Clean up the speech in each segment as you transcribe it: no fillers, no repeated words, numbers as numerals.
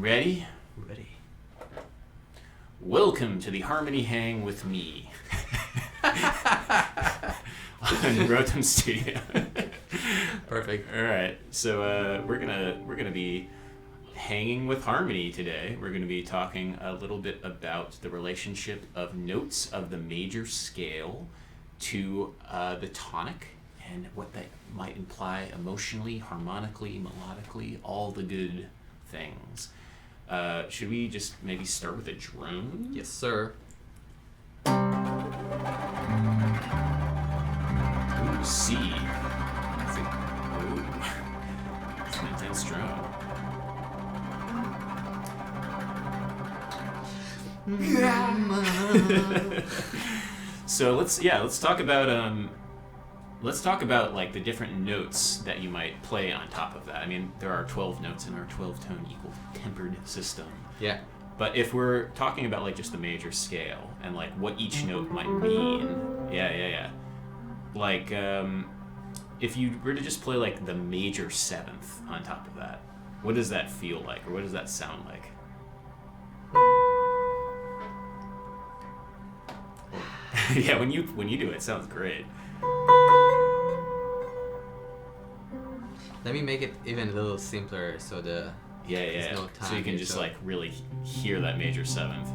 Ready? Ready. Welcome to the Harmony Hang with me. On Rotem Studio. Perfect. All right. So we're gonna be hanging with harmony today. We're gonna be talking a little bit about the relationship of notes of the major scale to the tonic and what that might imply emotionally, harmonically, melodically, all the good things. Should we just maybe start with a drone? Yes, sir. Ooh, C. Ooh, it's an intense drone. So let's talk about like the different notes that you might play on top of that. I mean, there are 12 notes in our 12-tone equal tempered system. Yeah. But if we're talking about like just the major scale and like what each note might mean, yeah. Like if you were to just play like the major seventh on top of that, what does that feel like, or what does that sound like? Yeah, when you do it, it sounds great. Let me make it even a little simpler so there's no time. So you can just like really hear that major seventh.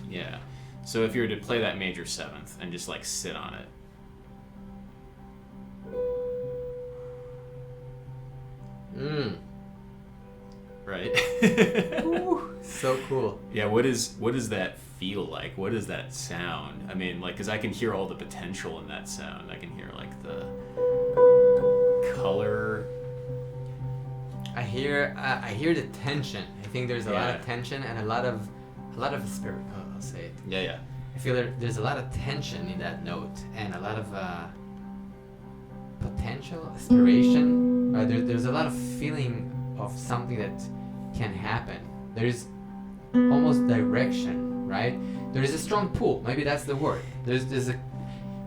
Yeah. So if you were to play that major seventh and just like sit on it. Right? Ooh, so cool. Yeah, what does that feel like? What does that sound? I mean, like, because I can hear all the potential in that sound. I can hear like the color. I hear the tension. I think there's a lot of tension and a lot of spirit. I'll say it. Yeah. I feel there's a lot of tension in that note and a lot of potential, aspiration. There's a lot of feeling of something that can happen. There's almost direction, right? There is a strong pull. Maybe that's the word.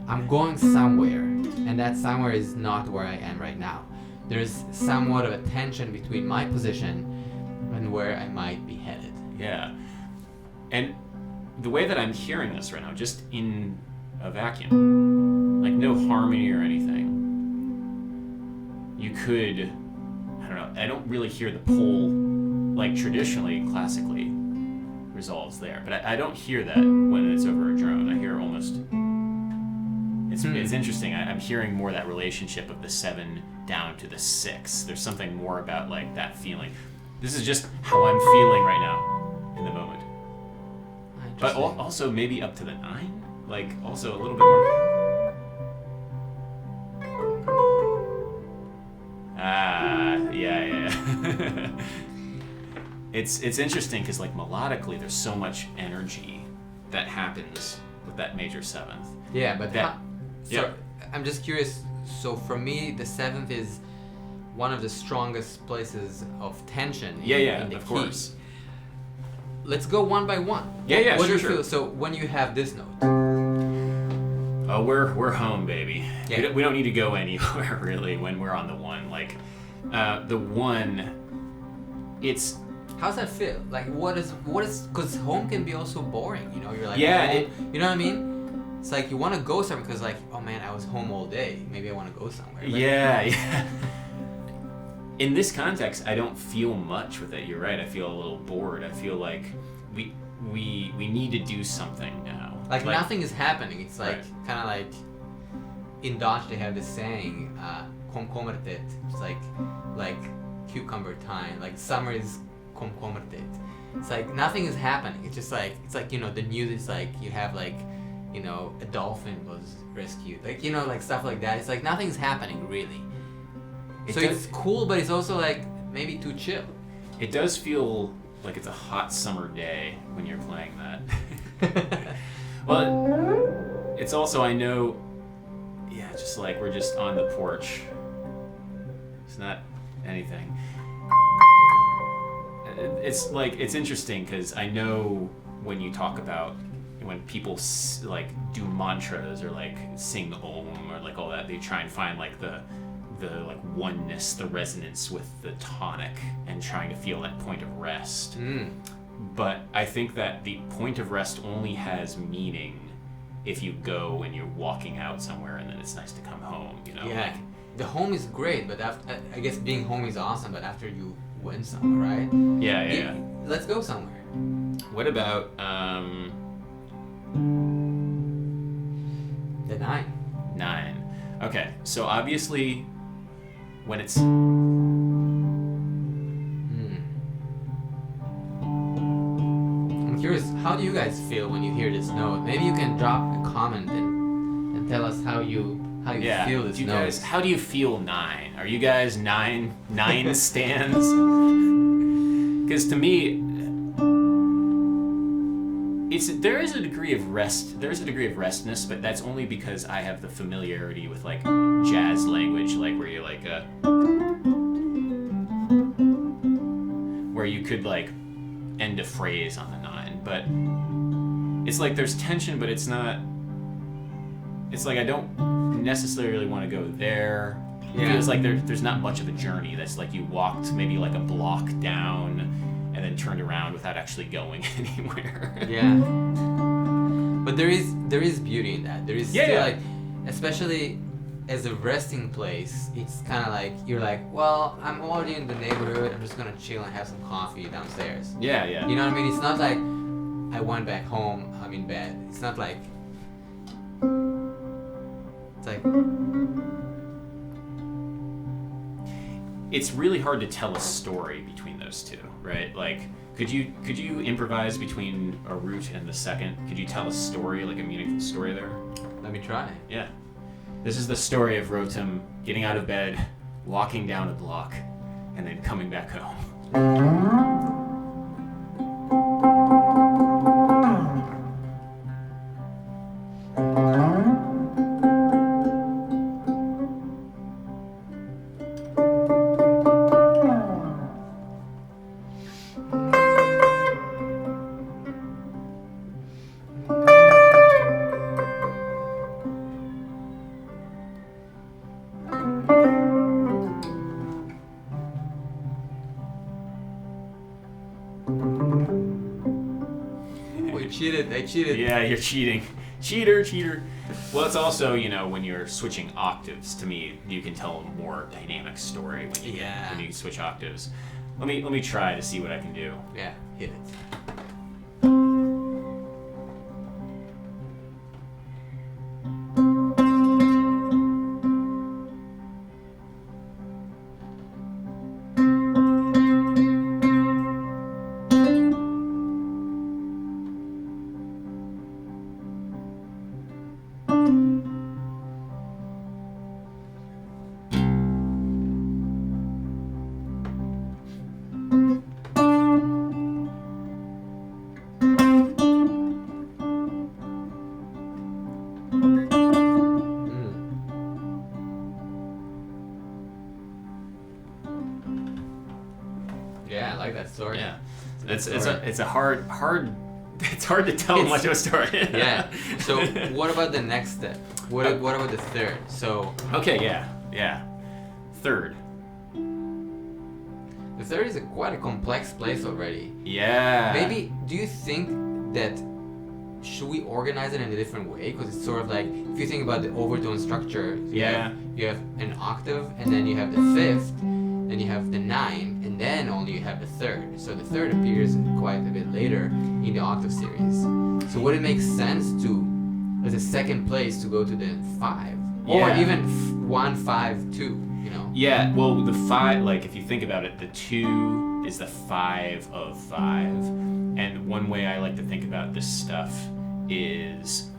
I'm going somewhere, and that somewhere is not where I am right now. There's somewhat of a tension between my position and where I might be headed. Yeah. And the way that I'm hearing this right now, just in a vacuum, like no harmony or anything, you could, I don't know, I don't really hear the pull like traditionally, classically resolves there. But I don't hear that when it's over a drone. I hear almost, it's interesting. I'm hearing more that relationship of the 7 down to the 6. There's something more about like that feeling. This is just how I'm feeling right now in the moment. But also maybe up to the 9, like also a little bit more. Yeah. It's interesting because like melodically there's so much energy that happens with that major 7th. Yeah, but I'm just curious. So for me, the 7th is one of the strongest places of tension in the of key. course. Let's go one by one. Yeah, what sure, do you feel? So when you have this note. Oh, we're home, baby. Yeah. We don't need to go anywhere really when we're on the 1. Like the 1, it's. How's that feel? Like what is? Because home can be also boring. You know, you're like, yeah, you know what I mean? It's like you want to go somewhere because like, oh man, I was home all day. Maybe I want to go somewhere. But yeah. In this context, I don't feel much with it. You're right. I feel a little bored. I feel like we need to do something now. Like nothing is happening. It's like kind of like in Dutch they have this saying, komkommertijd. It's like cucumber time. Like summer is komkommertijd. It's like nothing is happening. It's just like you know the news is like you have like you know a dolphin was rescued. Like you know like stuff like that. It's like nothing's happening really. It's cool, but it's also like maybe too chill. It does feel like it's a hot summer day when you're playing that. Well, it's also, I know, just like we're just on the porch. It's not anything. It's like, it's interesting because I know when you talk about when people like do mantras or like sing Om or like all that, they try and find like the like oneness, the resonance with the tonic, and trying to feel that point of rest. But I think that the point of rest only has meaning if you go and you're walking out somewhere, and then it's nice to come home, you know? Yeah. The home is great, but after, I guess being home is awesome, but after you went somewhere, right? Yeah. Let's go somewhere. What about The 9. 9? Okay, so obviously when it's I'm curious, how do you guys feel when you hear this note? Maybe you can drop a comment and tell us how you feel this note. Guys, how do you feel 9? Are you guys 9 stands? Because to me, there is a degree of rest. There's a degree of restness, but that's only because I have the familiarity with like jazz language, like where you're like where you could like end a phrase on the 9, but it's like there's tension, but it's not. It's like I don't necessarily want to go there. It feels like there's not much of a journey. That's like you walked maybe like a block down and then turned around without actually going anywhere. Yeah. But there is beauty in that. There is still like, especially as a resting place, it's kind of like you're like, well, I'm already in the neighborhood. I'm just gonna chill and have some coffee downstairs. Yeah. You know what I mean? It's not like I went back home. I'm in bed. It's not like. It's like. It's really hard to tell a story between those two, right? Like, could you improvise between a root and the second? Could you tell a story, like a meaningful story there? Let me try. Yeah. This is the story of Rotem getting out of bed, walking down a block, and then coming back home. I cheated. Yeah, you're cheating. Cheater. Well, it's also, when you're switching octaves, to me, you can tell a more dynamic story when you switch octaves. Let me try to see what I can do. Yeah, hit it. Yeah, I like that story. Yeah, it's a hard it's hard to tell much of a story. Yeah. So what about the next step? What about the third? So okay, yeah. Third. The third is quite a complex place already. Yeah. Maybe do you think that should we organize it in a different way? Because it's sort of like if you think about the overtone structure, you have an octave, and then you have the fifth, then you have the 9, and then only you have the third. So the third appears quite a bit later in the octave series. So would it make sense to, as a second place, to go to the 5, or even 1, 5, 2? Yeah. Well, the 5, like if you think about it, the 2 is the 5 of 5, and one way I like to think about this stuff is.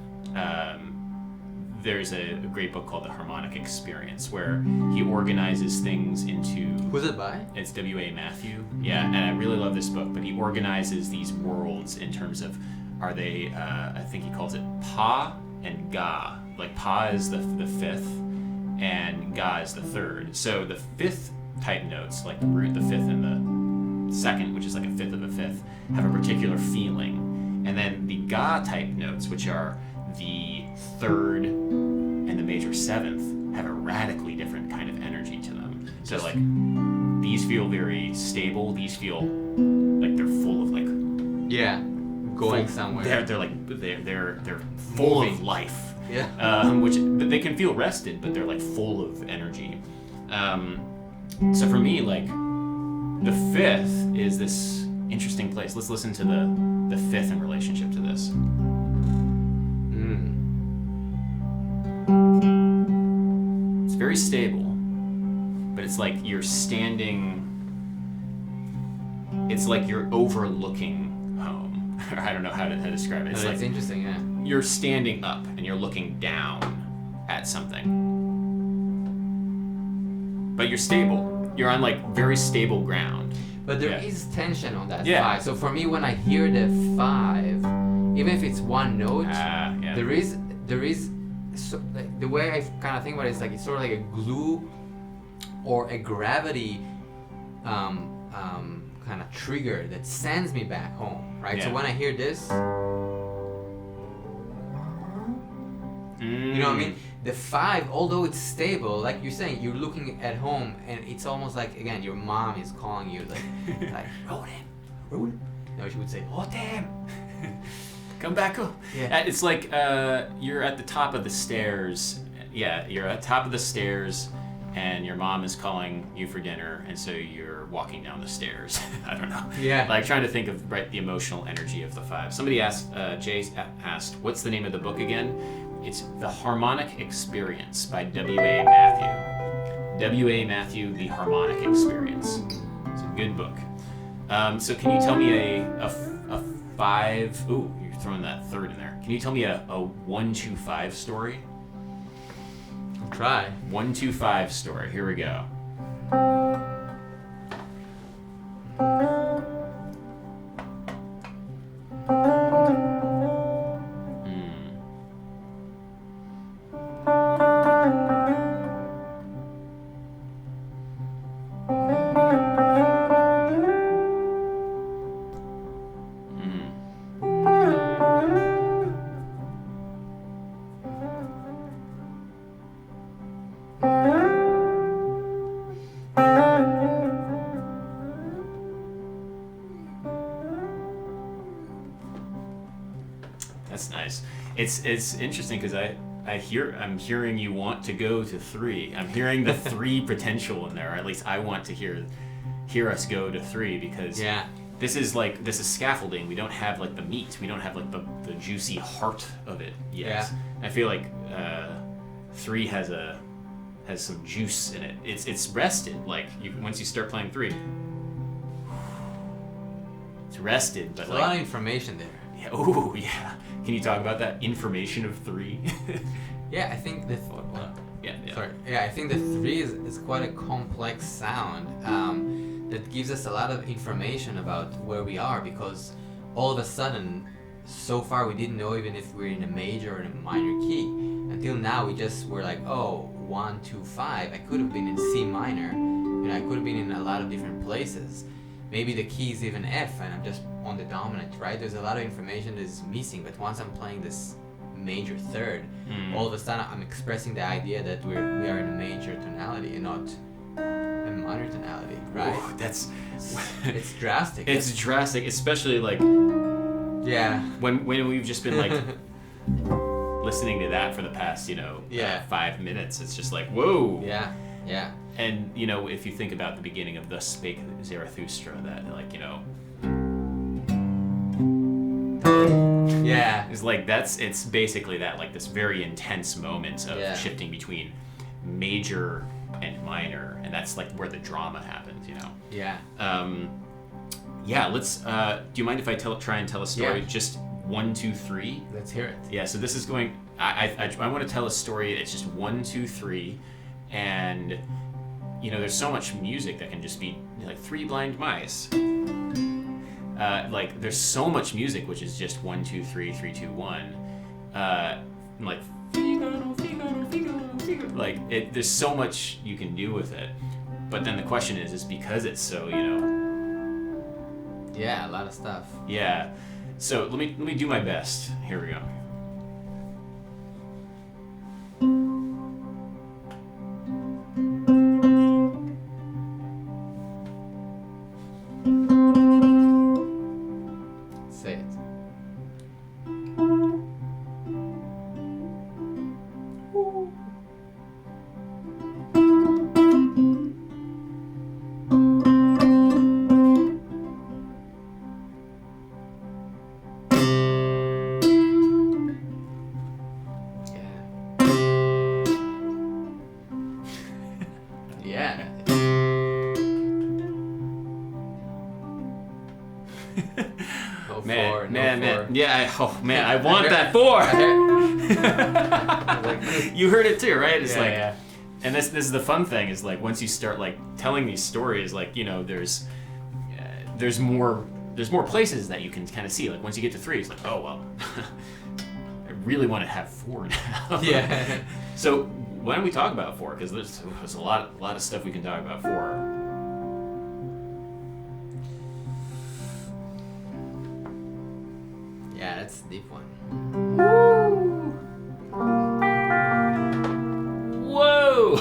There's a great book called The Harmonic Experience where he organizes things into... Who's it by? It's W.A. Matthew. Yeah, and I really love this book, but he organizes these worlds in terms of, are they, I think he calls it Pa and Ga. Like Pa is the fifth and Ga is the third. So the fifth type notes, like the root, the fifth, and the second, which is like a fifth of a fifth, have a particular feeling. And then the ga type notes, which are the third and the major seventh, have a radically different kind of energy to them. So like these feel very stable. These feel like they're full of like going somewhere. They're full of life. Yeah. Which they can feel rested, but they're like full of energy. So for me, like the fifth is this interesting place. Let's listen to the fifth in relationship to this. It's very stable, but it's like you're standing. It's like you're overlooking home. I don't know how to describe it. It's like interesting, yeah. You're standing up and you're looking down at something. But you're stable. You're on like very stable ground. But there is tension on that Yeah. 5. So for me, when I hear the 5, even if it's one note, there is so, like, the way I kind of think about it is like it's sort of like a glue or a gravity kind of trigger that sends me back home, right? So when I hear this, you know what I mean? The 5, although it's stable, like you're saying, you're looking at home, and it's almost like, again, your mom is calling you, like Rotem. No, she would say, Rotem. Come back home. Yeah. It's like you're at the top of the stairs. Yeah, you're at the top of the stairs, and your mom is calling you for dinner, and so you're walking down the stairs. I don't know. Yeah. Like trying to think of the emotional energy of the 5. Somebody asked, Jay asked, what's the name of the book again? It's The Harmonic Experience by W.A. Matthew. W.A. Matthew, The Harmonic Experience. It's a good book. So can you tell me a 5? Ooh, you're throwing that third in there. Can you tell me a 1, 2, 5 story? I'll try. 1, 2, 5 story. Here we go. That's nice. It's interesting because I'm hearing you want to go to 3. I'm hearing the 3 potential in there. Or at least I want to hear us go to 3 because this is scaffolding. We don't have like the meat. We don't have like the juicy heart of it yet. Yeah. I feel like 3 has some juice in it. It's rested. Like once you start playing 3, it's rested. But There's a lot of information there. Yeah. Oh yeah. Can you talk about that information of 3? Yeah, I think the Sorry. Yeah, I think the 3 is quite a complex sound that gives us a lot of information about where we are, because all of a sudden, so far we didn't know even if we're in a major or in a minor key. Until now, we just were like, oh, 1, 2, 5. I could have been in C minor, and I could have been in a lot of different places. Maybe the key is even F, and I'm just on the dominant, right? There's a lot of information that is missing, but once I'm playing this major third, all of a sudden I'm expressing the idea that we are in a major tonality and not a minor tonality, right? Ooh, it's drastic. It's drastic, especially like when we've just been like listening to that for the past 5 minutes. It's just like whoa. Yeah. And if you think about the beginning of Thus Spake Zarathustra, that it's like it's basically that, like this very intense moment of shifting between major and minor, and that's like where the drama happens, let's do you mind if I try and tell a story? Just 1, 2, 3. Let's hear it. Yeah, so this is going I want to tell a story. It's just 1, 2, 3, and there's so much music that can just be like 3 blind mice. Like there's so much music which is just 1, 2, 3, 3, 2, 1. Like Figaro, Figaro, Figaro, Figaro. Like there's so much you can do with it. But then the question is because it's so a lot of stuff. Yeah. So let me do my best. Here we go. Say it. Yeah. No Man, four, no man, four. man. Yeah, I want that 4. You heard it too, right? It's Yeah, like, yeah. and this is the fun thing is like once you start like telling these stories, like there's more places that you can kind of see. Like once you get to 3, it's like, oh well, I really want to have 4 now. Yeah. So why don't we talk about 4? Because there's a lot of stuff we can talk about 4. Yeah, that's a deep one. Whoa!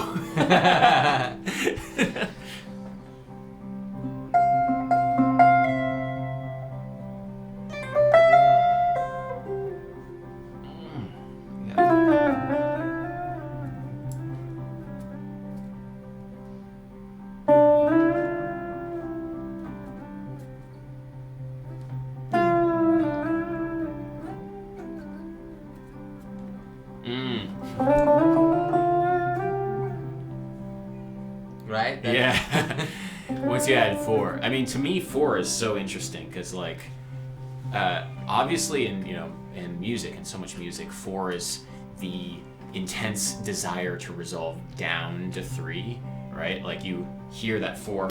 Right? Yeah. Once you add 4, I mean, to me, 4 is so interesting because, like, obviously, in music and so much music, 4 is the intense desire to resolve down to 3, right? Like you hear that 4,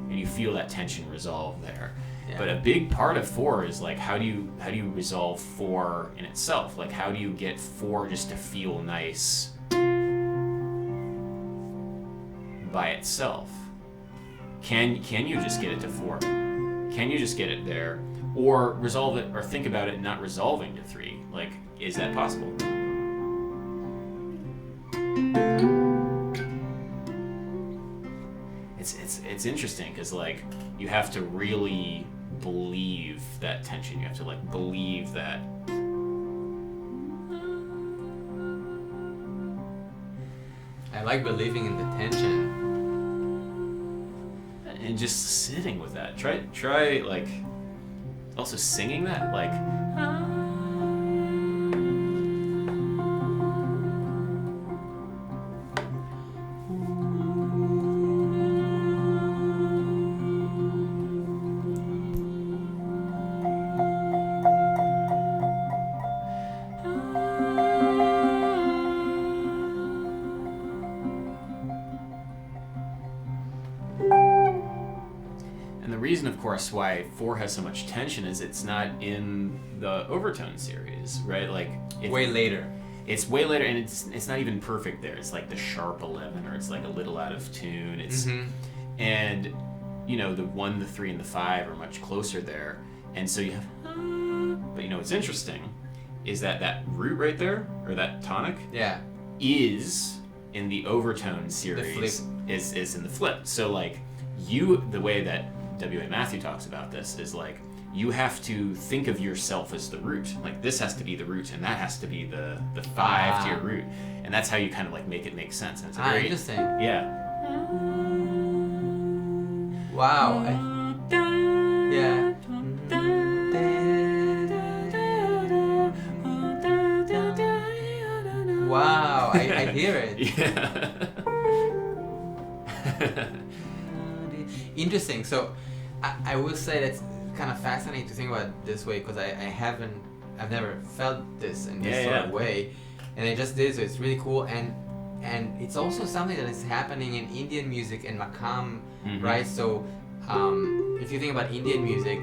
and you feel that tension resolve there. Yeah. But a big part of 4 is like how do you resolve 4 in itself? Like how do you get 4 just to feel nice by itself? Can you just get it to 4? Can you just get it there, or resolve it, or think about it not resolving to 3? Like, is that possible? It's interesting because like you have to really believe that tension. You have to like believe that. I like believing in the tension. And just sitting with that. Try like also singing that like. And the reason, of course, why 4 has so much tension is it's not in the overtone series, right? Like Way later. It's way later, and it's not even perfect there. It's like the sharp 11, or it's like a little out of tune. It's and the 1, the 3, and the 5 are much closer there, and so you have. But what's interesting is that root right there, or that tonic, Yeah. is in the overtone series. Is in the flip. So like the way that W.A. Matthew talks about this is like you have to think of yourself as the root. Like this has to be the root, and that has to be the 5 to your root, and that's how you kind of like make it make sense. And it's a very Interesting. yeah. Wow. Yeah. Wow, I hear it. Yeah. Interesting. So, I will say that's kind of fascinating to think about it this way because I've never felt this in this sort of way, and I just did. So it's really cool, and it's also something that is happening in Indian music and Makam, right? So, if you think about Indian music,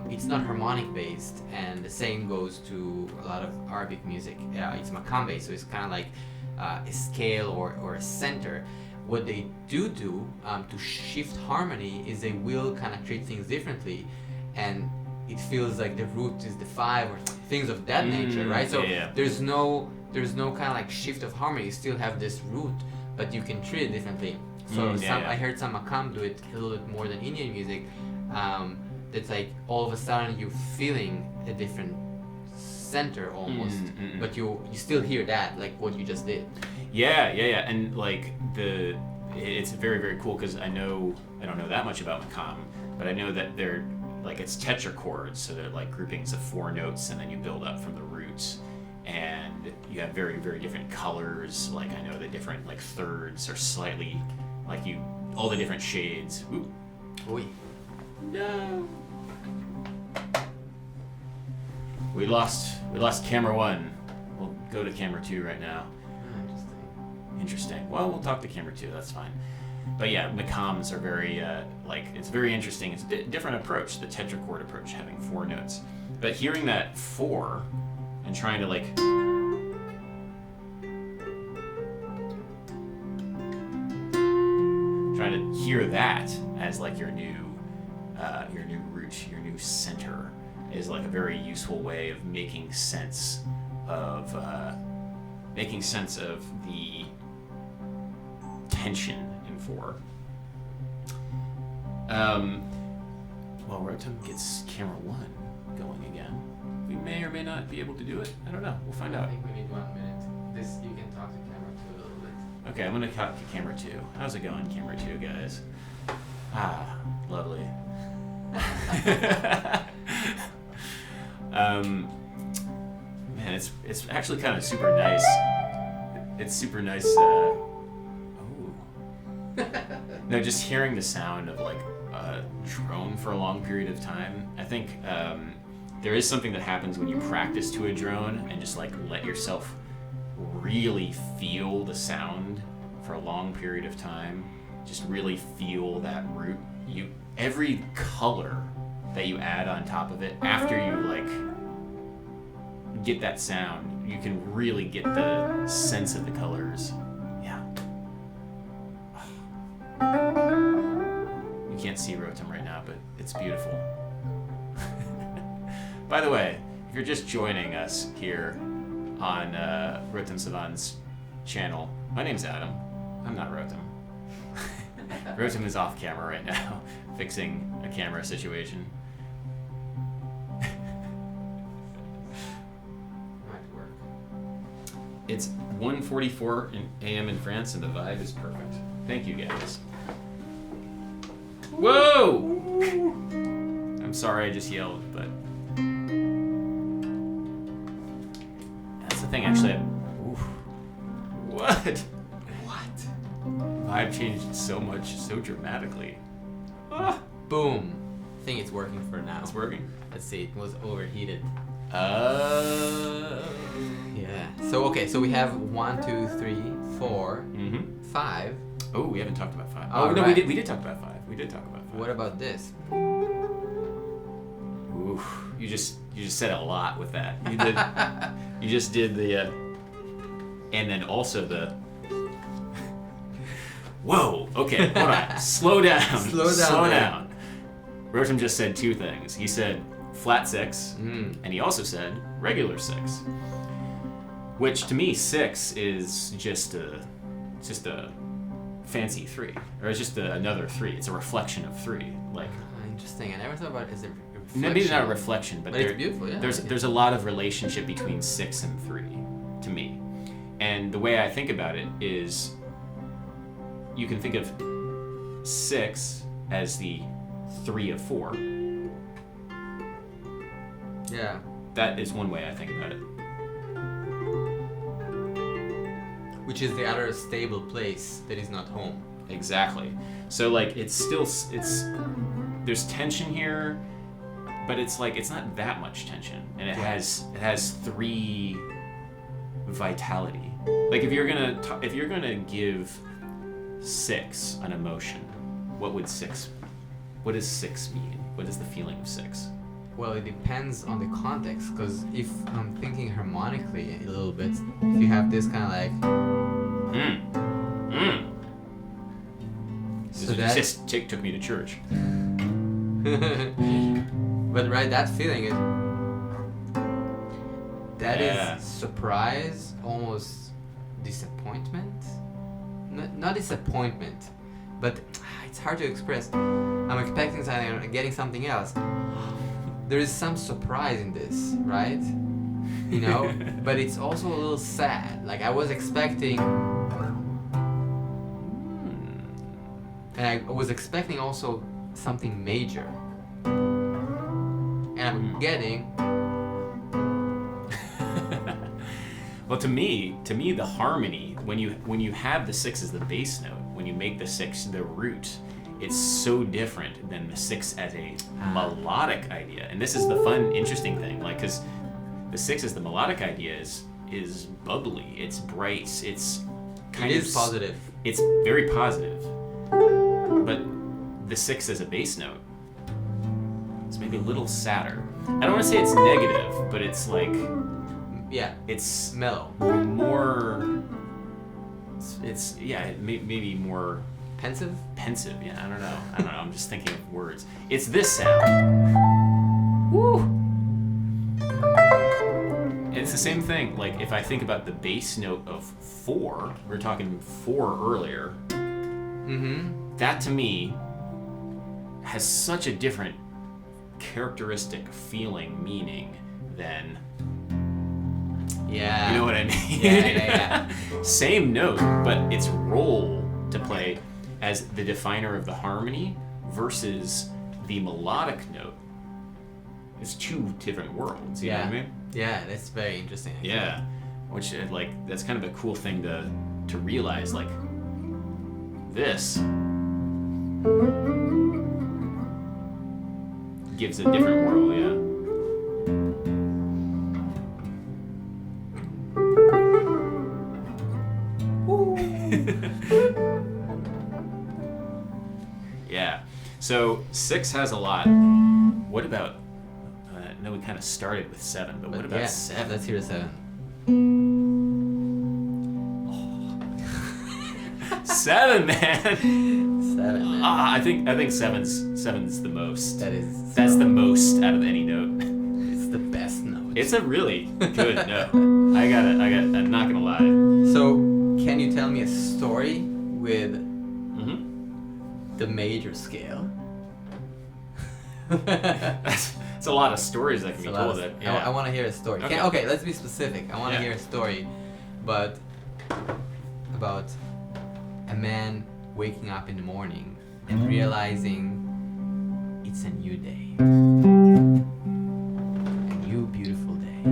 it's not harmonic based, and the same goes to a lot of Arabic music. It's Makam based, so it's kind of like a scale or a center. What they do to shift harmony is they will kind of treat things differently. and it feels like the root is the 5 or things of that nature, right? So there's no kind of like shift of harmony. You still have this root, but you can treat it differently. So I heard some makam do it a little bit more than Indian music. That's like all of a sudden you're feeling a different center almost, but you still hear that, like what you just did. Yeah, and like it's very, very cool because I don't know that much about makam, but I know that they're like it's tetrachords, so they're like groupings of 4 notes, and then you build up from the roots, and you have very, very different colors. Like I know the different like thirds are slightly like all the different shades. Ooh. Oi. No. We lost camera 1. We'll go to camera 2 right now. Interesting. Well, we'll talk to camera 2. That's fine. But yeah, makams are very it's very interesting. It's a different approach, the tetrachord approach, having 4 notes. But hearing that 4 and trying to like hear that as like your new root, your new center, is like a very useful way of making sense of the tension in 4. Well, Rotem gets camera 1 going again. We may or may not be able to do it. I don't know. We'll find out. I think we need 1 minute. You can talk to camera 2 a little bit. Okay, I'm gonna talk to camera 2. How's it going, camera 2, guys? Ah, lovely. Man, it's actually kind of super nice. It's super nice. No, just hearing the sound of like a drone for a long period of time. I think there is something that happens when you practice to a drone and just like let yourself really feel the sound for a long period of time. Just really feel that root. Every color that you add on top of it after you like get that sound, you can really get the sense of the colors. Yeah. You can't see Rotem right now, but it's beautiful. By the way, if you're just joining us here on RotemSivan's channel, my name's Adam. I'm not Rotem. Rotem is off camera right now, fixing a camera situation. Might work. It's 1:44 a.m. in France, and the vibe is perfect. Thank you, guys. Whoa! I'm sorry I just yelled, but that's the thing. Actually, what? Vibe changed so much, so dramatically. Ah. Boom. I think it's working for now. It's working. Let's see. It was overheated. Yeah. So we have 1, 2, 3, 4, 5. Oh, we haven't talked about 5. Oh, no, right. we did talk about 5. We did talk about 5. What about this? Ooh, you just said a lot with that. You did. You just did the, and then also the. Whoa. Okay. Hold on. Slow down. Slow down. Rotem just said 2 things. He said flat 6, and he also said regular 6. Which to me, 6 is just a fancy 3, or it's just another 3. It's a reflection of 3. Like interesting. I never thought about it as a reflection. Maybe not a reflection, but it's beautiful. Yeah. There's a lot of relationship between 6 and 3 to me, and the way I think about it is, you can think of 6 as the 3 of 4. Yeah. That is one way I think about it. Which is the other stable place that is not home. Exactly. So like it's there's tension here, but it's like it's not that much tension, and it has 3 vitality. Like if you're gonna give 6 an emotion, what does 6 mean? What is the feeling of 6? Well, it depends on the context, because if I'm thinking harmonically a little bit, if you have this kind of like So that just took me to church. But right, that feeling is Yeah. is surprise, almost disappointment. Not disappointment, but it's hard to express. I'm expecting something and getting something else. There is some surprise in this, right? You know, but it's also a little sad. Like I was expecting, and I was expecting also something major, and I'm getting. Well, to me, the harmony, when you have the 6 as the bass note, when you make the 6 the root, it's so different than the 6 as a melodic idea. And this is the fun, interesting thing, like, because the 6 as the melodic idea is bubbly, it's bright, it's kind of... It is positive. It's very positive. But the 6 as a bass note, it's maybe a little sadder. I don't want to say it's negative, but it's like... Yeah, it's mellow. More... It's maybe more... Pensive? Pensive, yeah, I don't know. I'm just thinking of words. It's this sound. Woo! It's the same thing. Like, if I think about the bass note of 4, we were talking 4 earlier. Mm-hmm. That, to me, has such a different characteristic, feeling, meaning than... Yeah. You know what I mean? Yeah. Same note, but its role to play as the definer of the harmony versus the melodic note is 2 different worlds. You know what I mean? Yeah, that's very interesting. Actually. Yeah, which like that's kind of a cool thing to realize. Like this gives a different world. Yeah. Yeah. So 6 has a lot. What about? I know we kind of started with 7, but what about 7? Let's hear 7. 7, man. 7, man. I think 7's the most. That's the most out of any note. It's the best note. It's a really good note. I'm not gonna lie. So, can you tell me a story with the major scale? It's a lot of stories that can be told. I want to hear a story. Okay, let's be specific. I want to hear a story, but about a man waking up in the morning and realizing it's a new day, a new beautiful day.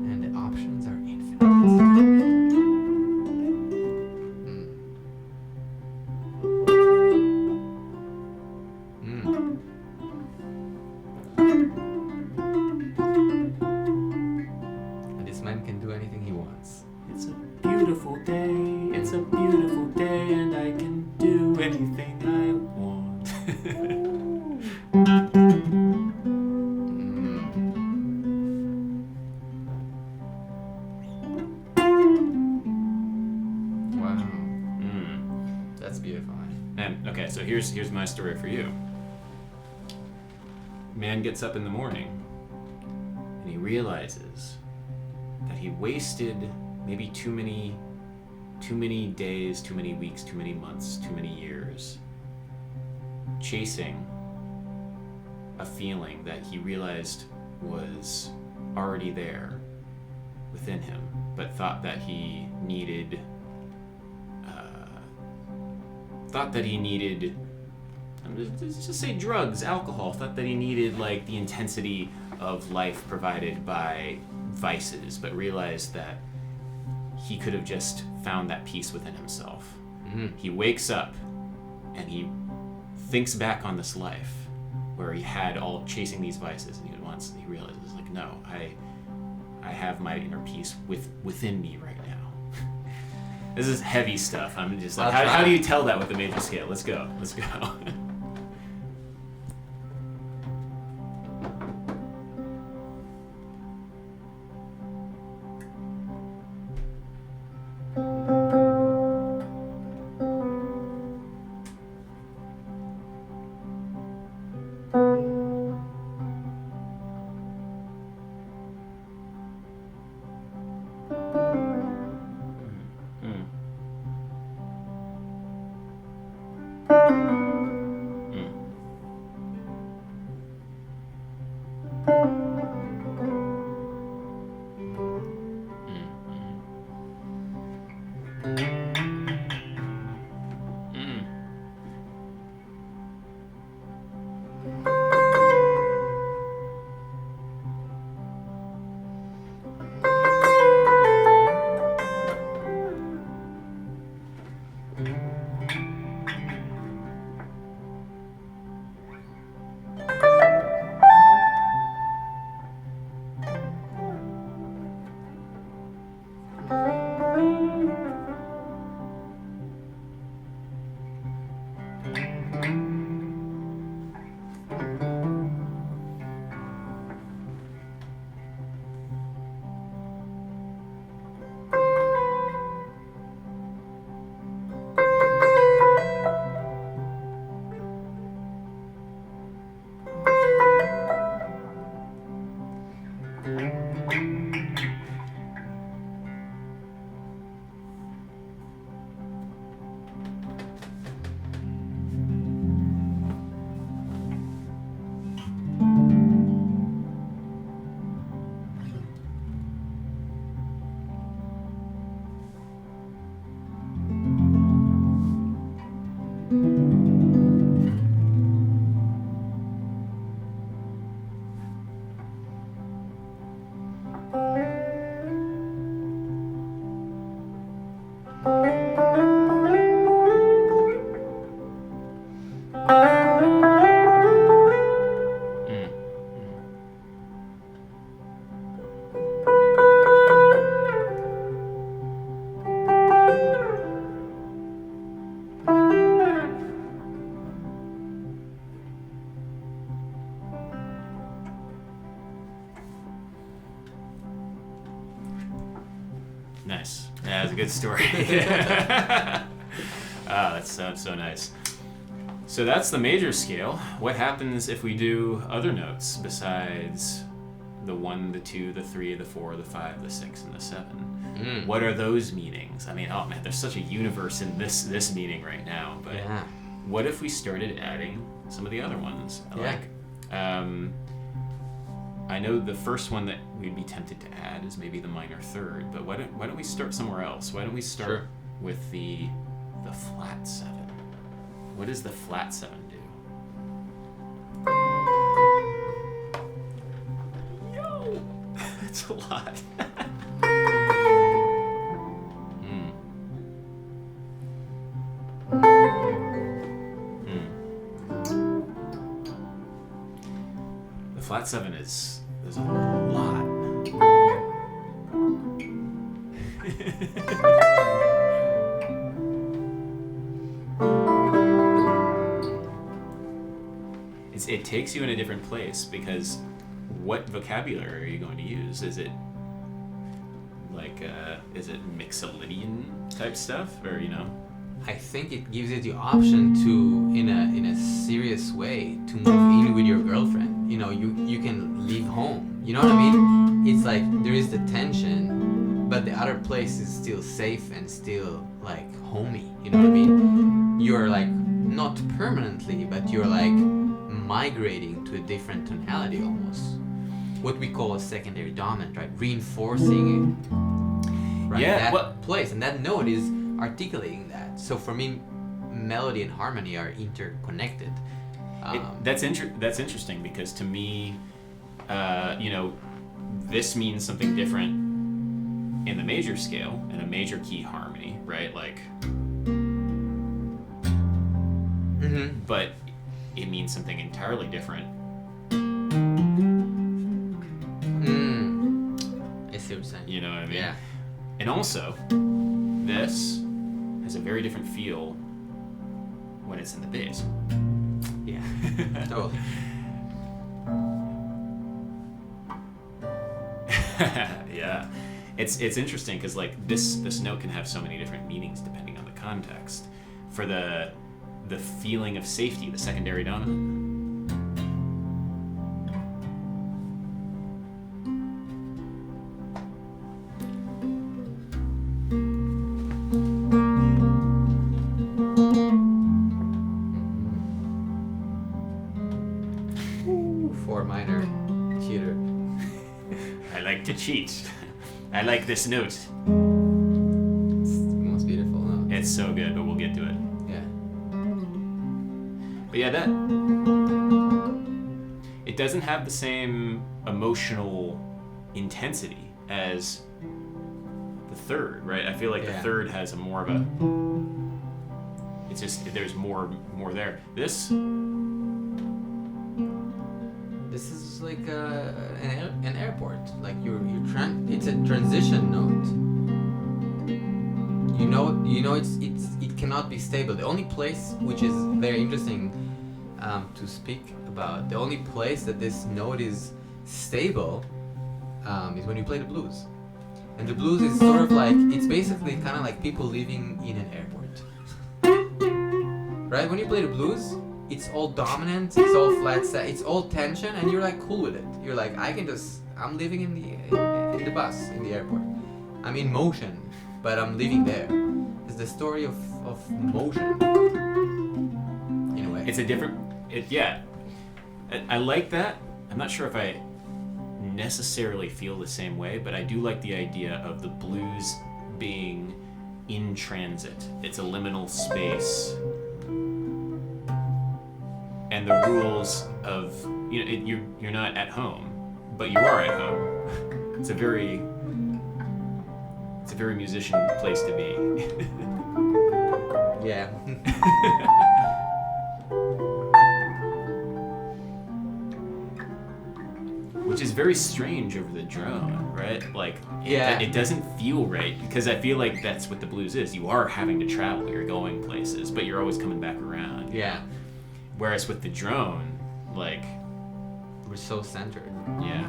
And the options are infinite. And this man can do anything he wants. It's a beautiful day. It's a beautiful day, and I can do anything I want. Wow. That's beautiful. And okay, so here's my story for you. Man gets up in the morning and he realizes that he wasted maybe too many days, too many weeks, too many months, too many years chasing a feeling that he realized was already there within him, but thought that he needed let's just say drugs, alcohol, thought that he needed like the intensity of life provided by vices, but realized that he could have just found that peace within himself. He wakes up and he thinks back on this life where he had all chasing these vices, and he realizes like, no, I have my inner peace within me right now. This is heavy stuff. I'm just like, how do you tell that with a major scale? Let's go. Nice. Yeah, it's a good story. That sounds so nice. So that's the major scale. What happens if we do other notes besides the 1, the 2, the 3, the 4, the 5, the 6, and the 7? What are those meanings? I mean, oh man, there's such a universe in this meaning right now. But what if we started adding some of the other ones? Like, I know the first one that we'd be tempted to add is maybe the minor third, but why don't we start somewhere else? Why don't we start with the flat 7? What does the flat 7 do? Yo! That's a lot. The flat 7 there's a lot. It takes you in a different place, because what vocabulary are you going to use? Is it like is it Mixolydian type stuff, or I think it gives you the option to, in a serious way, to move in with your girlfriend. You can leave home. You know what I mean? It's like there is the tension, but the other place is still safe and still like homey. You know what I mean? You're like not permanently, but you're like migrating to a different tonality almost. What we call a secondary dominant, right? Reinforcing that place, and that note is articulating that. So for me, melody and harmony are interconnected. That's interesting, because to me, this means something different in the major scale, in a major key harmony, right? Like, but it means something entirely different. I see what you're saying. You know what I mean? Yeah. And also, this has a very different feel when it's in the bass. Yeah. Totally. Yeah. It's interesting, because like this note can have so many different meanings depending on the context. For the feeling of safety, the secondary dominant. 4 minor cheater. I like to cheat. I like this note. It's the most beautiful note. It's so good, but we'll get to it. Yeah. But yeah, that it doesn't have the same emotional intensity as the third, right? I feel like the third has a more of a. It's just there's more there. This is like an airport. Like it's a transition note. You know it cannot be stable. The only place which is very interesting to speak about, the only place that this note is stable is when you play the blues. And the blues is sort of like, it's basically kind of like people living in an airport. Right? When you play the blues, it's all dominant, it's all flat set, it's all tension, and you're like cool with it. You're like, I'm living in the bus, in the airport. I'm in motion, but I'm living there. It's the story of motion. In a way. It's a different, I like that. I'm not sure if I necessarily feel the same way, but I do like the idea of the blues being in transit. It's a liminal space. And the rules of, you're not at home, but you are at home. It's a very musician place to be. Yeah. Which is very strange over the drone, right? Like, Yeah. it doesn't feel right, because I feel like that's what the blues is. You are having to travel, you're going places, but you're always coming back around. Yeah. Whereas with the drone, like... We're so centered. Yeah.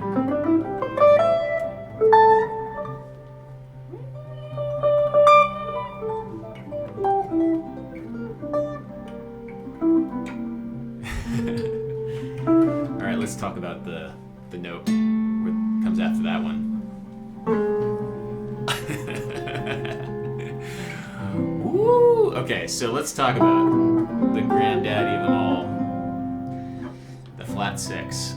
Alright, let's talk about the note where it comes after that one. Woo! Okay, so let's talk about the granddaddy of them all, the flat 6.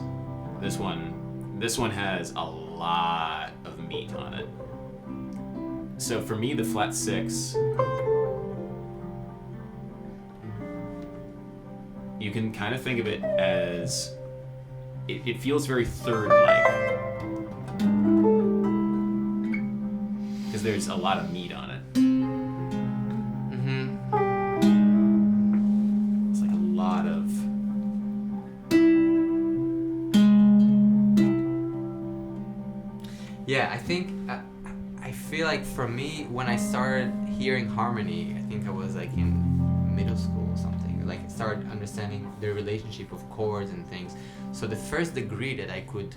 This one has a lot of meat on it. So for me, the flat 6, you can kind of think of it as it feels very third-like, because there's a lot of meat on it. It's like a lot of... Yeah, I think I feel like for me, when I started hearing harmony, I think I was like in middle school or something. Like I started understanding the relationship of chords and things. So the first degree that I could,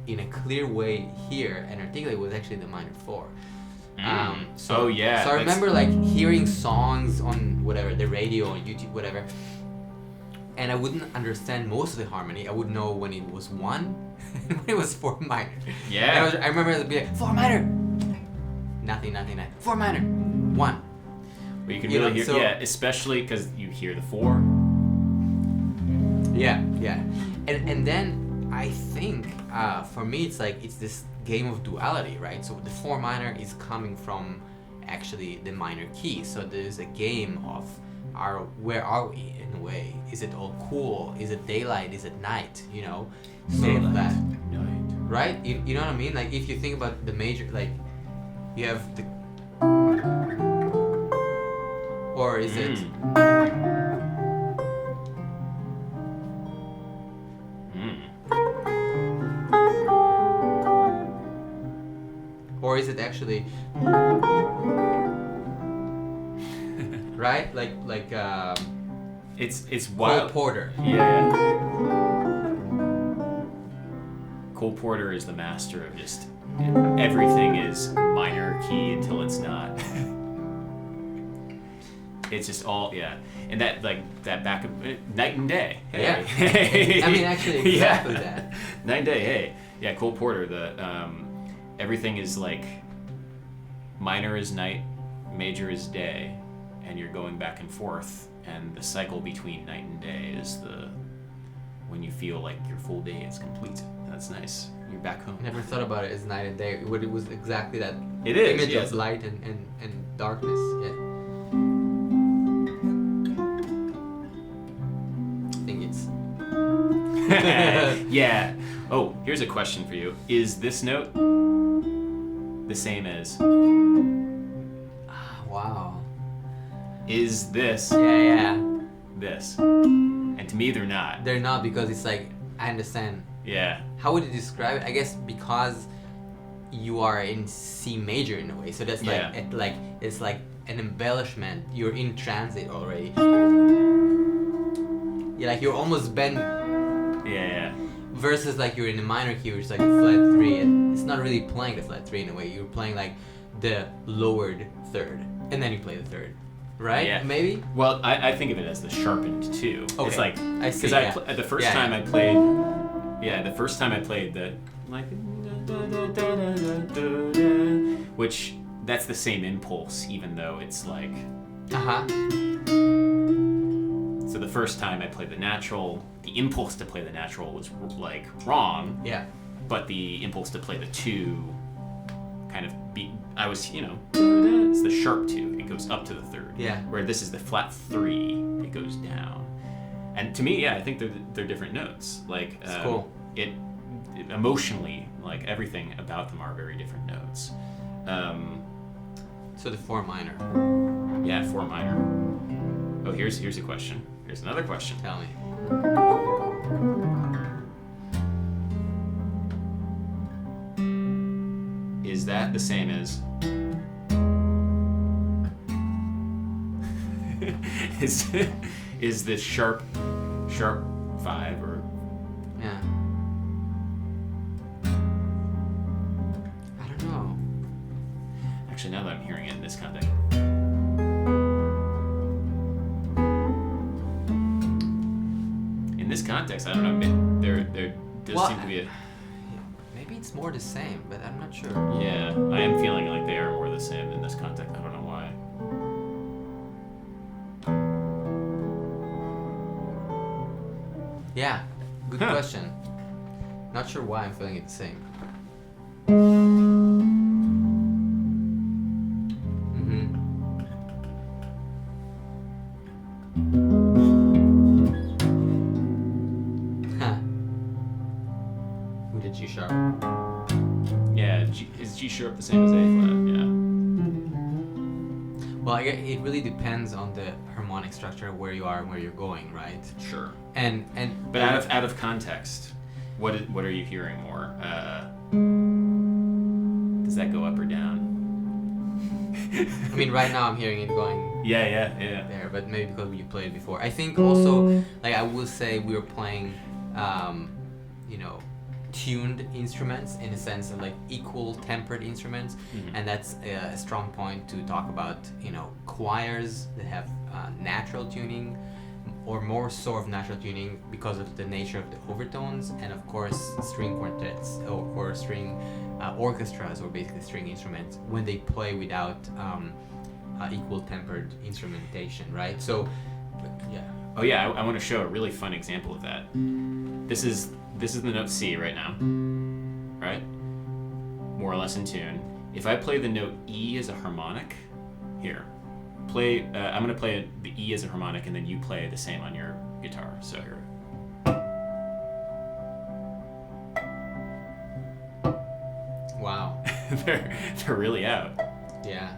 in a clear way, hear and articulate was actually the minor 4. So I remember like hearing songs on whatever, the radio, on YouTube, whatever, and I wouldn't understand most of the harmony. I would know when it was 1 and when it was 4 minor. Yeah. I remember it would be like 4 minor, nothing, 4 minor, 1. But you can really hear, especially because you hear the 4. Yeah. And then I think for me it's like it's this game of duality, right? So the 4 minor is coming from actually the minor key. So there's a game of where are we in a way? Is it all cool? Is it daylight? Is it night? Sort of that. Night. Right? You know what I mean? Like if you think about the major, like you have the, or is it? Or is it actually right? Like it's wild. Cole Porter. Yeah. Cole Porter is the master of just everything is minor key until it's not. It's just all and that back night and day. Hey. Yeah. Hey. I mean, actually, exactly that. Night and day. Hey, yeah. Cole Porter. Everything is like minor is night, major is day, and you're going back and forth, and the cycle between night and day is when you feel like your full day is complete. That's nice. You're back home. I never thought about it as night and day. It was exactly that It is, image yeah. of light and darkness. Yeah. I think it's. Yeah. Oh, here's a question for you. Is this note the same as? Wow. Is this Yeah. this? And to me, they're not. They're not, because it's like, I understand. Yeah. How would you describe it? I guess because you are in C major in a way, so that's Yeah. it's like an embellishment. You're in transit already. Yeah, like you're almost bent. Yeah. Versus like you're in a minor key, which is like a flat 3. And it's not really playing the flat 3 in a way. You're playing like the lowered third, and then you play the third, right? Yeah. Maybe. Well, I think of it as the sharpened 2. Okay. It's like I see. because Yeah. the first Yeah, time yeah. I played. Yeah, the first time I played the like, which that's the same impulse, even though it's like. So the first time I played the natural, the impulse to play the natural was like wrong. Yeah. But the impulse to play the 2 kind of I was, it's the sharp 2. It goes up to the third. Yeah. Where this is the flat 3. It goes down. And to me, yeah, I think they're different notes. Like It's cool. It emotionally, like everything about them are very different notes. So the 4 minor. Yeah, 4 minor. Oh, here's a question. Here's another question. Tell me. Is that the same as? is this sharp 5 or? Yeah. I don't know. Actually, now that I'm hearing it in this context. In this context, I don't know. There does seem to be a. Maybe it's more the same, but I'm not sure. Yeah, I am feeling like they are more the same in this context. I don't know why. Yeah. Good Huh. question. Not sure why I'm feeling it the same. With the G sharp. Yeah, is G sharp the same as A flat? Yeah. Well, I guess it really depends on the harmonic structure, where you are and where you're going, right? Sure. And But out of context, what are you hearing more? Does that go up or down? I mean, right now I'm hearing it going Yeah. there, but maybe because you played it before. I think also, like I will say, we were playing, tuned instruments in a sense of like equal tempered instruments, and that's a strong point to talk about. Choirs that have natural tuning, or more sort of natural tuning because of the nature of the overtones, and of course string quartets or string orchestras, or basically string instruments, when they play without equal tempered instrumentation, right? So, yeah. Oh yeah, I want to show a really fun example of that. This is the note C right now, right? More or less in tune. If I play the note E as a harmonic, here, I'm gonna play the E as a harmonic, and then you play the same on your guitar. So here. Wow. they're really out. Yeah.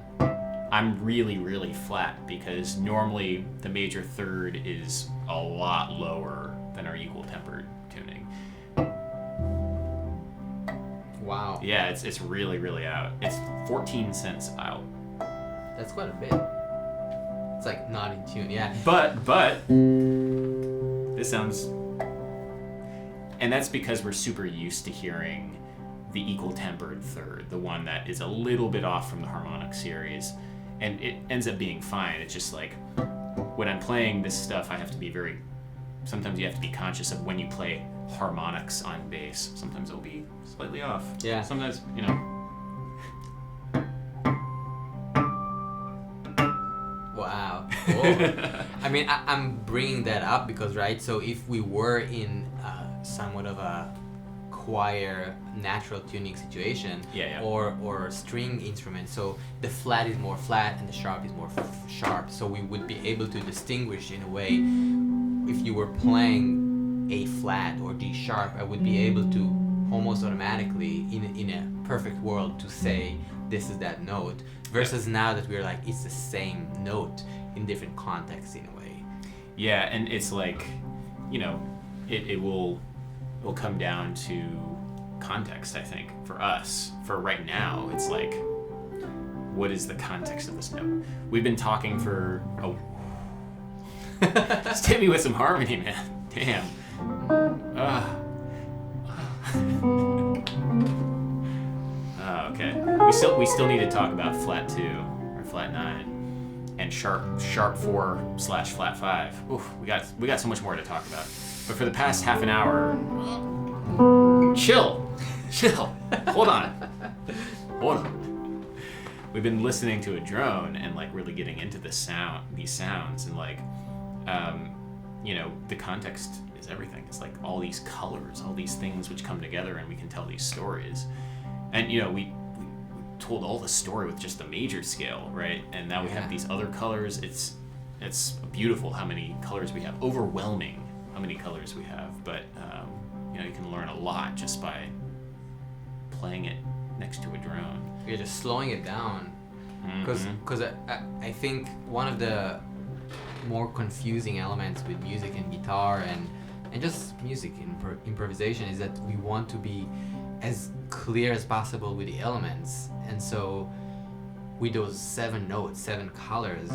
I'm really, really flat because normally the major third is a lot lower than our equal tempered tuning. Wow. Yeah, it's really, really out. It's 14 cents out. That's quite a bit. It's like not in tune. Yeah. But this sounds, and that's because we're super used to hearing the equal tempered third, the one that is a little bit off from the harmonic series, and it ends up being fine. It's just like when I'm playing this stuff, I have to be sometimes you have to be conscious of when you play harmonics on bass. Sometimes it'll be slightly off. Yeah. Sometimes, Wow. Cool. I mean, I'm bringing that up because, right, so if we were in somewhat of a choir natural tuning situation, or string instrument, so the flat is more flat and the sharp is more sharp, so we would be able to distinguish in a way. If you were playing A flat or D sharp, I would be able to almost automatically in a perfect world to say this is that note, versus now that we're like it's the same note in different contexts in a way. Yeah, and it's like, you know, it will come down to context, I think, for us. For right now, it's like, what is the context of this note? We've been talking for just hit me with some harmony, man. Damn. Okay. We still need to talk about flat 2 or flat 9 and sharp 4/flat 5. Oof, we got so much more to talk about. But for the past half an hour, chill. Hold on. We've been listening to a drone and like really getting into these sounds, and like, you know, the context is everything. It's like all these colors, all these things which come together, and we can tell these stories. And you know, we told all the story with just the major scale, right? And now we have these other colors. It's beautiful how many colors we have. Overwhelming how many colors we have. But you know, you can learn a lot just by playing it next to a drone. You're just slowing it down, because I think one of the more confusing elements with music and guitar and just music improvisation is that we want to be as clear as possible with the elements, and so with those 7 notes, 7 colors,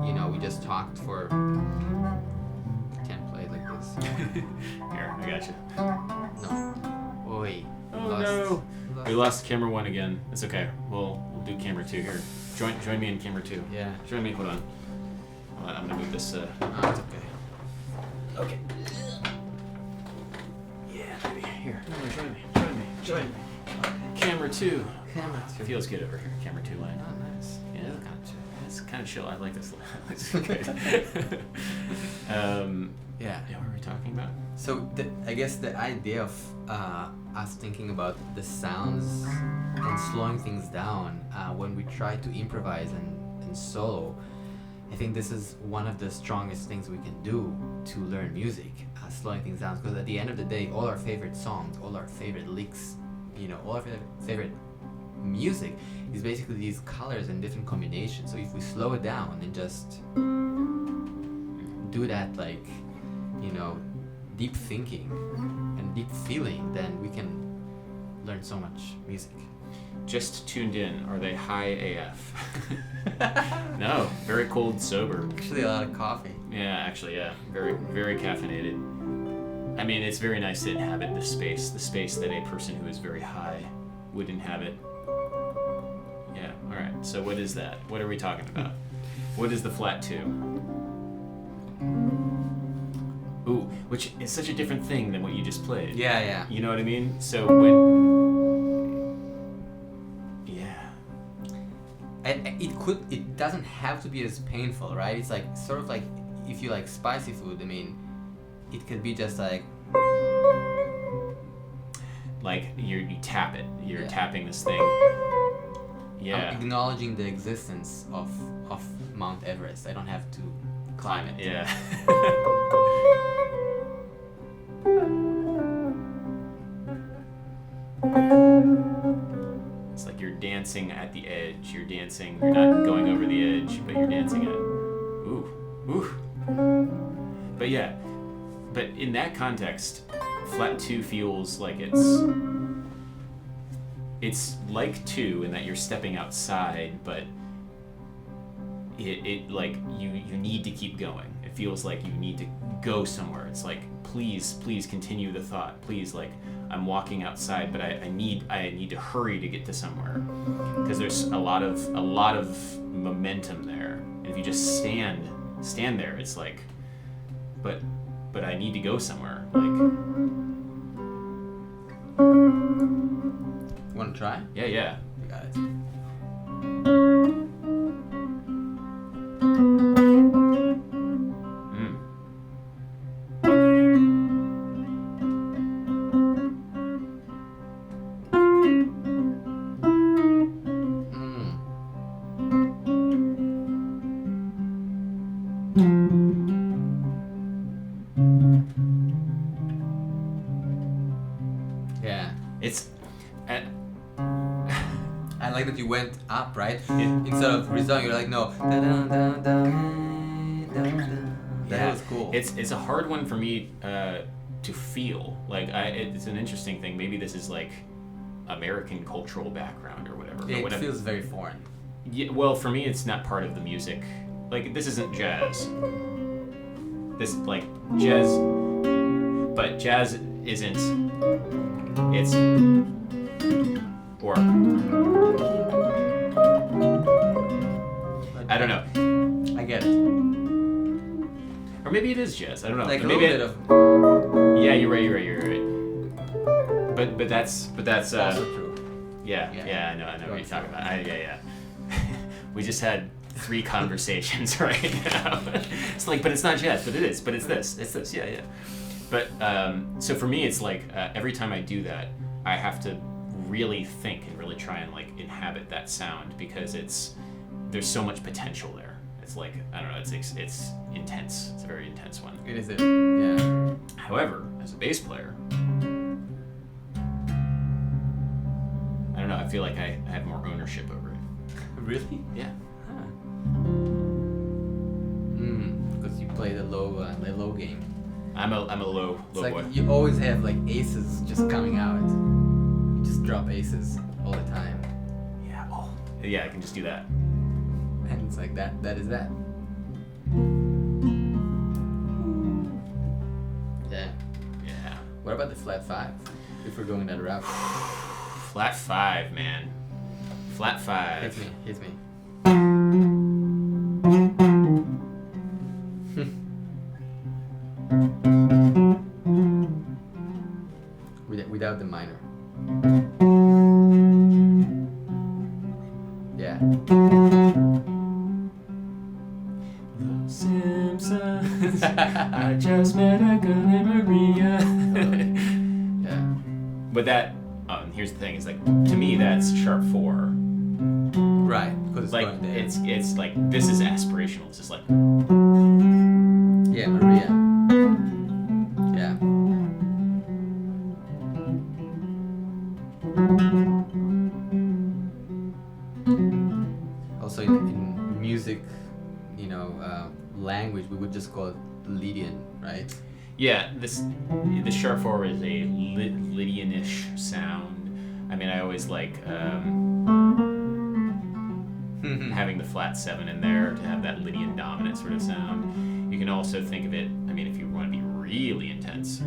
you know, we just talked for. I can't play it like this. Here, I got you. No. Oi. Oh no. We lost camera 1 again. It's okay. We'll do camera 2 here. Join me in camera 2. Yeah. Join me. Hold on. I'm gonna move this. Oh, it's okay. Okay. Yeah, baby. Here. Join me. Camera 2. It feels good over here. Camera 2 line. Oh, nice. Yeah. It's kind of chill. I like this. It's good. Yeah. What were we talking about? So I guess the idea of us thinking about the sounds and slowing things down when we try to improvise and solo, I think this is one of the strongest things we can do to learn music, slowing things down. Because at the end of the day, all our favorite songs, all our favorite licks, you know, all our favorite music is basically these colors and different combinations. So if we slow it down and just do that, like, you know, deep thinking and deep feeling, then we can learn so much music. Just tuned in. Are they high AF? No, very cold sober. Actually, a lot of coffee. Yeah, actually, yeah. Very, very caffeinated. I mean, it's very nice to inhabit the space that a person who is very high would inhabit. Yeah, alright. So what is that? What are we talking about? What is the flat 2? Ooh, which is such a different thing than what you just played. Yeah. You know what I mean? So when... It doesn't have to be as painful, right? It's like sort of like if you like spicy food. I mean, it could be just like you tap it. You're tapping this thing. Yeah. I'm acknowledging the existence of Mount Everest. I don't have to climb it. Yeah. It's like you're dancing at the edge. You're not going over the edge, but you're dancing at ooh. But yeah, but in that context, flat 2 feels like it's like 2 in that you're stepping outside, but it like you need to keep going. It feels like you need to go somewhere. It's like please continue the thought. Please, like, I'm walking outside, but I need to hurry to get to somewhere, because there's a lot of momentum there. And if you just stand there, it's like, but I need to go somewhere. Like, want to try? Yeah. You got it. It's. Uh, I like that you went up, right? Yeah. Instead of resounding, you're like, no. That was cool. It's a hard one for me to feel. Like it's an interesting thing. Maybe this is like American cultural background or whatever. It whatever. feels very foreign. Yeah, well, for me, it's not part of the music. Like, this isn't jazz. This, like, jazz... But jazz isn't... It's... Or... I don't know. I get it. Or maybe it is jazz. I don't know. Like a maybe little bit of... Yeah, you're right. But that's... also true. Yeah, I know what you're talking about. Yeah. We just had 3 conversations right now. It's like, but it's not jazz, but it is. But it's this. Yeah. But so for me, it's like every time I do that, I have to really think and really try and like inhabit that sound because there's so much potential there. It's like I don't know. It's intense. It's a very intense one. It is. Yeah. However, as a bass player, I don't know. I feel like I have more ownership over it. Really? Yeah. Because you play the low game. I'm a low It's like boy. you always have like aces just coming out. You just drop aces all the time. Yeah. Oh. Yeah. I can just do that. And it's like that is that. Yeah. Yeah. What about the flat 5? If we're going that route. Flat 5, man. Flat 5. Hits me. Without the minor. Yeah. The Simpsons. I just met a girl named Maria. Yeah. But that, here's the thing: is like to me that's sharp 4. Right. Because it's Like going there. it's like this is aspirational. It's just like Yeah, Maria. Yeah. Also in music, language, we would just call it Lydian, right? yeah. The sharp 4 is a Lydian-ish sound. I mean, I always like having the flat 7 in there to have that Lydian dominant sort of sound. You can also think of it, I mean, if you want to be really intense,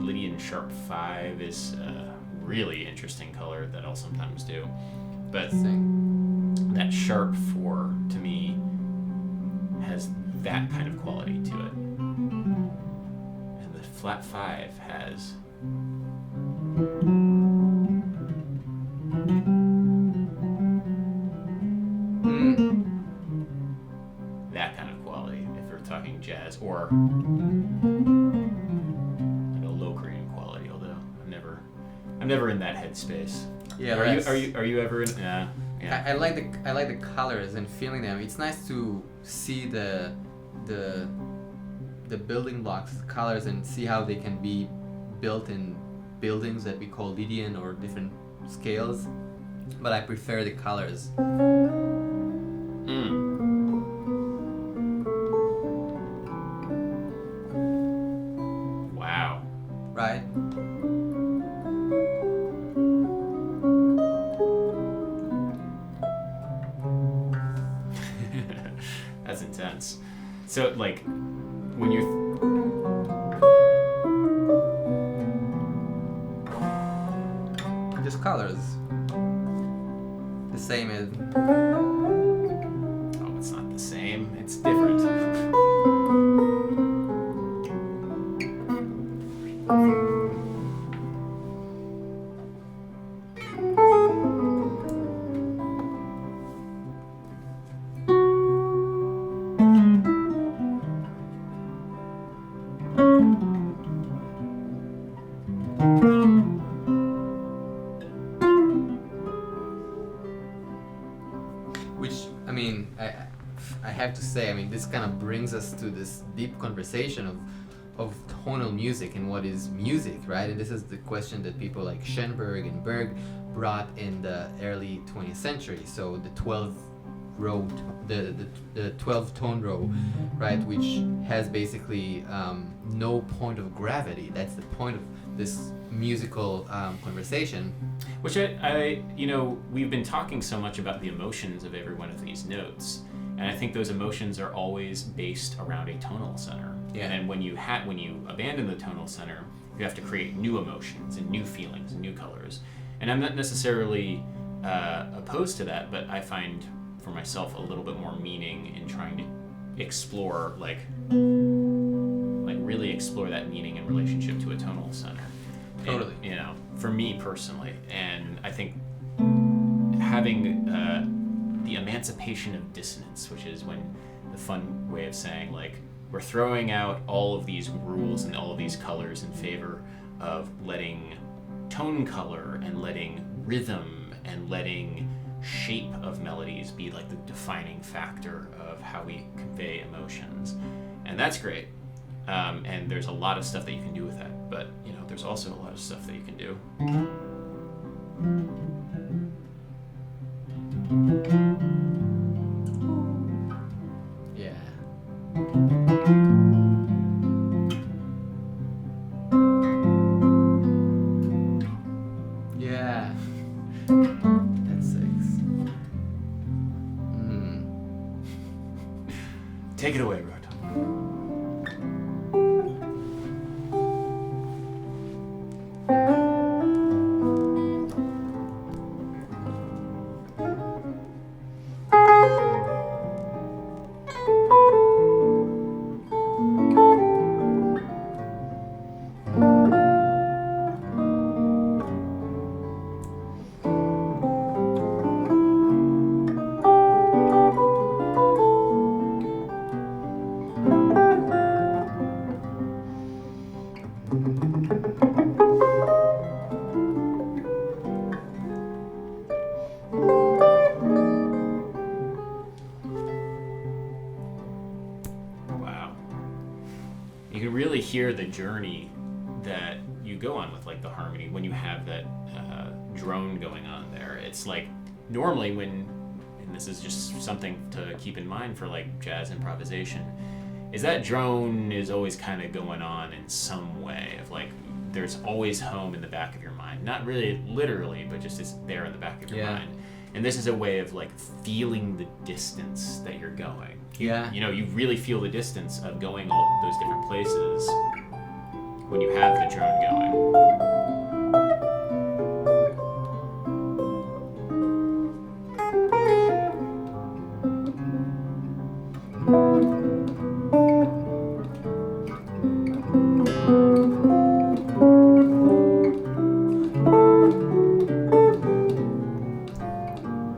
Lydian sharp 5 is a really interesting color that I'll sometimes do. But that sharp 4 to me has that kind of quality to it. And the flat 5 has that kind of quality if we're talking jazz or like a low-Korean quality, although I'm never in that headspace. Yeah. Are you ever in yeah. I like the colors and feeling them. It's nice to see the building blocks, colors, and see how they can be built in buildings that we call Lydian or different scales. But I prefer the colors. Wow. Right? That's intense. So, like, when you're... Just colors. The same as... Oh, it's not the same. It's different. Which, I mean, I have to say, I mean, this kind of brings us to this deep conversation of of tonal music and what is music, right? And this is the question that people like Schoenberg and Berg brought in the early 20th century. So the 12 row, the 12 tone row, right, which has basically no point of gravity. That's the point of this musical conversation. Which I we've been talking so much about the emotions of every one of these notes, and I think those emotions are always based around a tonal center. Yeah. And then when you abandon the tonal center, you have to create new emotions and new feelings and new colors. And I'm not necessarily opposed to that, but I find for myself a little bit more meaning in trying to explore, like really explore that meaning in relationship to a tonal center. Totally. And, for me personally, and I think having the emancipation of dissonance, which is when the fun way of saying, like, we're throwing out all of these rules and all of these colors in favor of letting tone color and letting rhythm and letting shape of melodies be like the defining factor of how we convey emotions. And that's great. And there's a lot of stuff that you can do with that, but there's also a lot of stuff that you can do. Yeah. Yeah. That's 6. Take it away, Rotem. Hear the journey that you go on with, like, the harmony when you have that drone going on there. It's like normally and this is just something to keep in mind for like jazz improvisation, is that drone is always kind of going on in some way of like there's always home in the back of your mind, not really literally, but just it's there in the back of your mind. And this is a way of like feeling the distance that you're going. You really feel the distance of going all those different places when you have the drone going.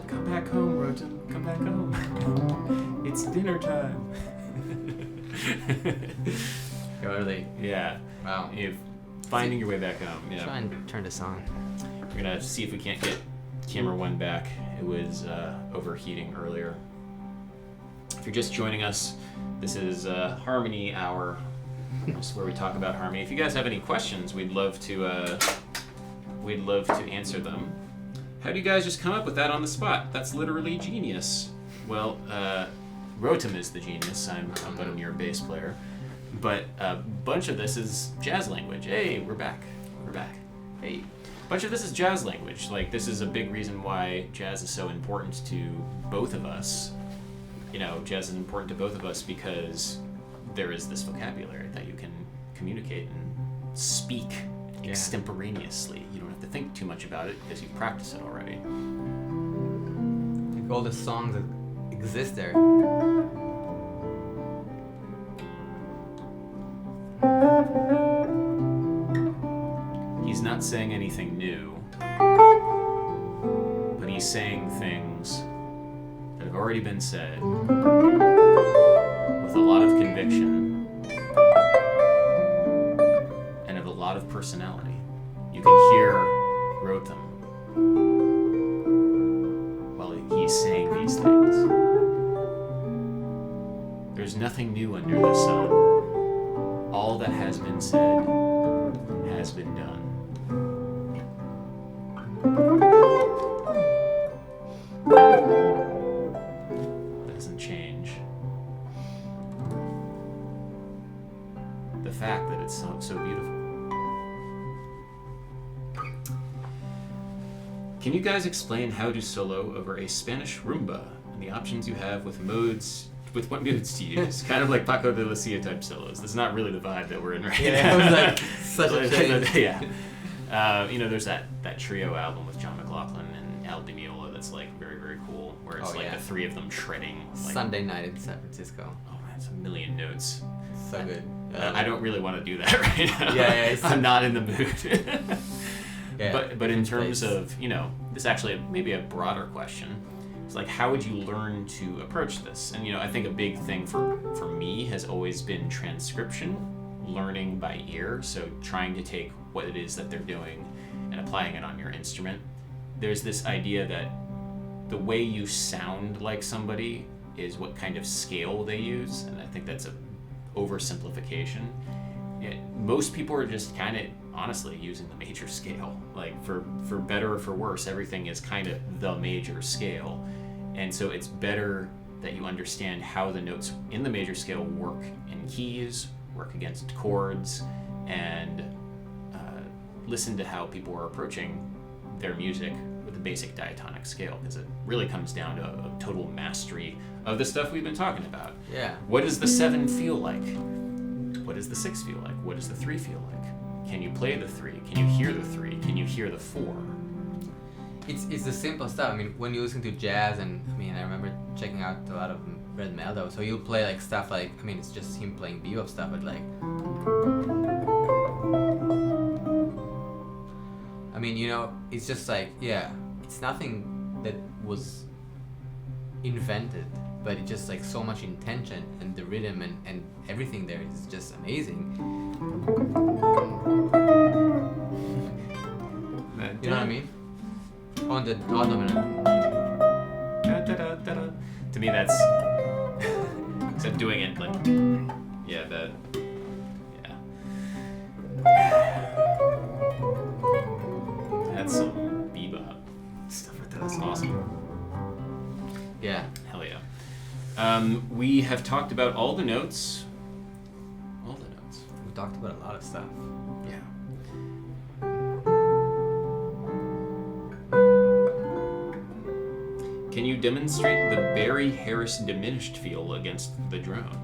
Come back home, Rotem. Come back home. It's dinner time. Totally. Yeah. Wow. You're finding your way back home. Yeah. Try and turn this on. We're gonna see if we can't get camera 1 back. It was overheating earlier. If you're just joining us, this is Harmony Hour. This is where we talk about harmony. If you guys have any questions, we'd love to answer them. How do you guys just come up with that on the spot? That's literally genius. Well, Rotem is the genius. I'm but a mere bass player. But a bunch of this is jazz language. Hey, we're back. Hey. A bunch of this is jazz language. Like, this is a big reason why jazz is so important to both of us. Jazz is important to both of us because there is this vocabulary that you can communicate and speak extemporaneously. You don't have to think too much about it because you've practiced it already. Like all the songs that exist there. He's not saying anything new, but he's saying things that have already been said with a lot of conviction and of a lot of personality. You can hear Rotem while he's saying these things. There's nothing new under the sun. all that has been said has been done. Doesn't change the fact that it's so beautiful. Can you guys explain how to solo over a Spanish rumba and the options you have with what modes to use? Kind of like Paco de Lucia type solos. That's not really the vibe that we're in right now. Yeah, it was like such a change. Yeah. There's that trio album with John McLaughlin and Al Di Meola that's like very, very cool, where it's the three of them shredding. Like, Sunday night in San Francisco. Oh man, it's a million notes. So good. I don't really want to do that right now. Yeah. I'm not in the mood. Yeah, but in terms of, this actually maybe a broader question. It's like, how would you learn to approach this? And, I think a big thing for me has always been transcription, learning by ear. So trying to take what it is that they're doing and applying it on your instrument. There's this idea that the way you sound like somebody is what kind of scale they use. And I think that's a oversimplification. Most people are just kind of honestly using the major scale. Like for better or for worse, everything is kind of the major scale. And so it's better that you understand how the notes in the major scale work in keys, work against chords, and listen to how people are approaching their music with the basic diatonic scale, because it really comes down to a total mastery of the stuff we've been talking about. Yeah. What does the 7 feel like? What does the 6 feel like? What does the 3 feel like? Can you play the 3? Can you hear the 3? Can you hear the 4? It's the simple stuff. I mean, when you listen to jazz, and I remember checking out a lot of Red Meldo, so you'll play like stuff like, it's just him playing bebop stuff, but like, it's just like, it's nothing that was invented, but it's just like so much intention, and the rhythm and everything there is just amazing. You know what I mean? On the odd dominant. To me, that's except doing it like that's some bebop stuff like that. That's awesome. Yeah. Hell yeah. We have talked about all the notes. We talked about a lot of stuff. Yeah. Can you demonstrate the Barry Harris diminished feel against the drone?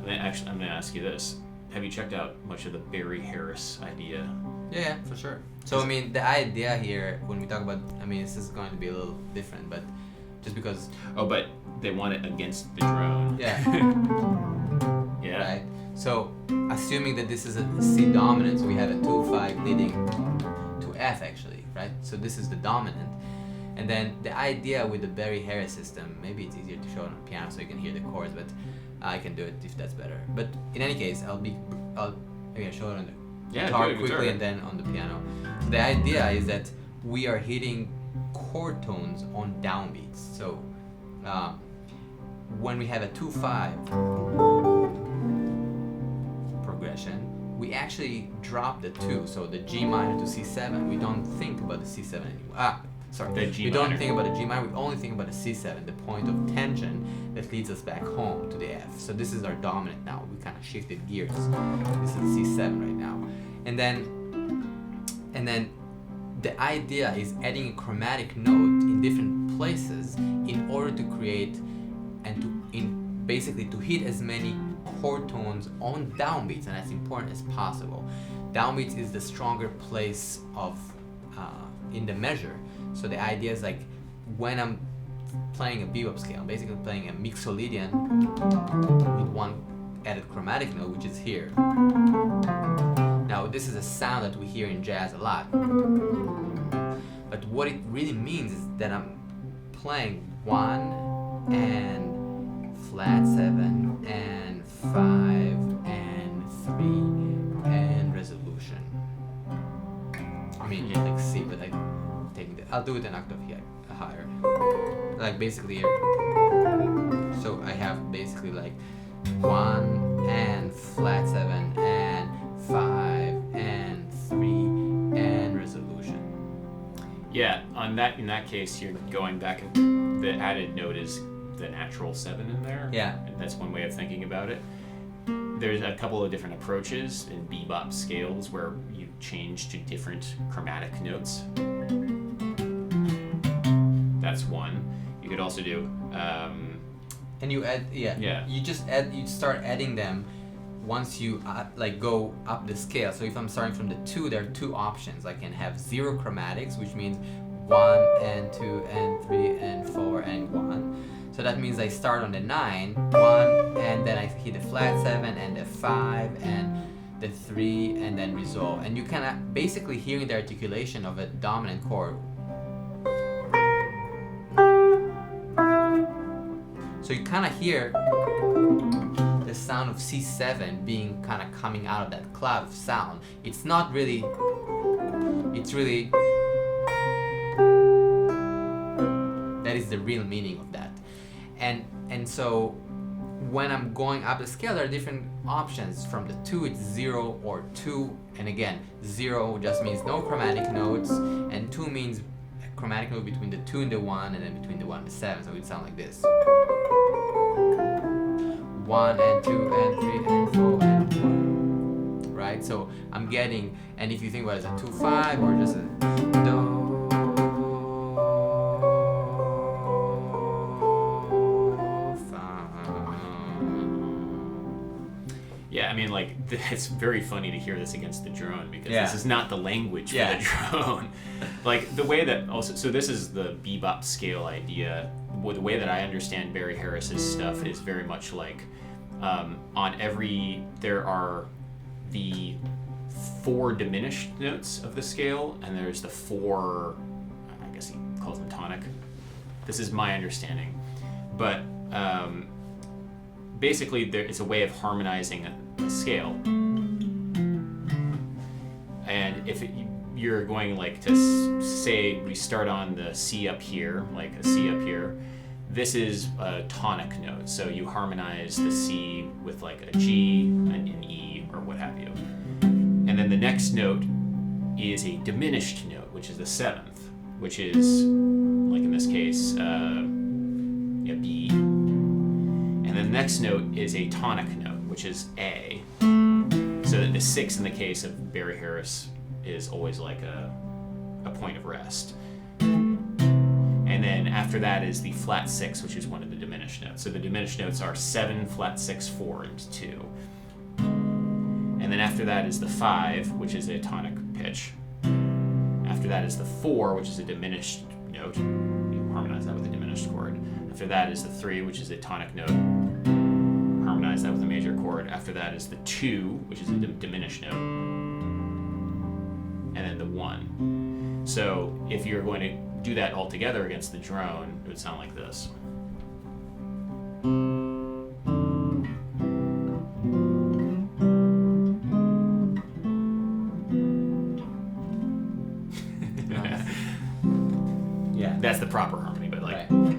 Actually, I'm going to ask you this. Have you checked out much of the Barry Harris idea? Yeah, for sure. So, the idea here, when we talk about, this is going to be a little different, but just because... Oh, but they want it against the drone. Yeah. Yeah. Right? So, assuming that this is a C dominant, so we have a 2-5 leading to F, actually, right? So this is the dominant. And then the idea with the Barry Harris system, maybe it's easier to show it on piano so you can hear the chords, but I can do it if that's better. But in any case, I'll show it on the guitar quickly and then on the piano. So the idea is that we are hitting chord tones on downbeats. So when we have a 2-5 progression, we actually drop the 2. So the G minor to C7, we don't think about the C7 anymore. We don't think about the G minor, we only think about the C7, the point of tension that leads us back home to the F. So this is our dominant now. We kind of shifted gears. This is C7 right now. And then the idea is adding a chromatic note in different places in order to create and basically to hit as many chord tones on downbeats, and as important as possible. Downbeats is the stronger place of in the measure. So the idea is like when I'm playing a bebop scale, I'm basically playing a mixolydian with one added chromatic note, which is here. Now this is a sound that we hear in jazz a lot. But what it really means is that I'm playing 1 and flat 7 and 5 and 3 and resolution. Like C, but like I'll do it an octave here, higher. Like basically here. So I have basically like 1 and flat 7 and Yeah, in that case, you're going back, and the added note is the natural 7 in there. Yeah. And that's one way of thinking about it. There's a couple of different approaches in bebop scales where you change to different chromatic notes. That's one. You could also do. And you add, you just add, you start adding them once you like go up the scale. So if I'm starting from the 2, there are 2 options. I can have 0 chromatics, which means 1 and 2 and 3 and 4 and 1. So that means I start on the 9, 1, and then I hit the flat 7 and the 5 and the 3 and then resolve. And you kind of basically hearing the articulation of a dominant chord. So you kind of hear the sound of C7 being kind of coming out of that cloud of sound. It's not really, it's really, that is the real meaning of that. And so when I'm going up the scale, there are different options. From the 2, it's 0 or 2. And again, 0 just means no chromatic notes, and 2 means a chromatic note between the 2 and the 1, and then between the 1 and the 7. So it would sound like this. 1 and 2 and 3 and 4 and 1. Right? So I'm getting, and if you think about it as a 2-5 or just a do, Yeah, I mean, like, it's very funny to hear this against the drone because this is not the language for the drone. Like, the way that also, so this is the bebop scale idea. The way that I understand Barry Harris's stuff is very much like, on every, there are the 4 diminished notes of the scale, and there's the 4, I guess he calls them tonic. This is my understanding. But, basically, it's a way of harmonizing a scale. And if you're going like to say we start on the C up here, like a C up here, this is a tonic note. So you harmonize the C with like a G, an E, or what have you. And then the next note is a diminished note, which is the 7th, which is, like in this case, B. And the next note is a tonic note, which is A. So that the 6 in the case of Barry Harris is always like a point of rest. And then after that is the flat 6, which is one of the diminished notes. So the diminished notes are 7, flat 6, 4, and 2. And then after that is the 5, which is a tonic pitch. After that is the 4, which is a diminished note. You harmonize that with a diminished chord. After that is the 3, which is a tonic note. Harmonize that with a major chord. After that is the 2, which is a diminished note. And then the 1. So if you're going to do that all together against the drone, it would sound like this. Yeah. That's the proper harmony, but like... Right.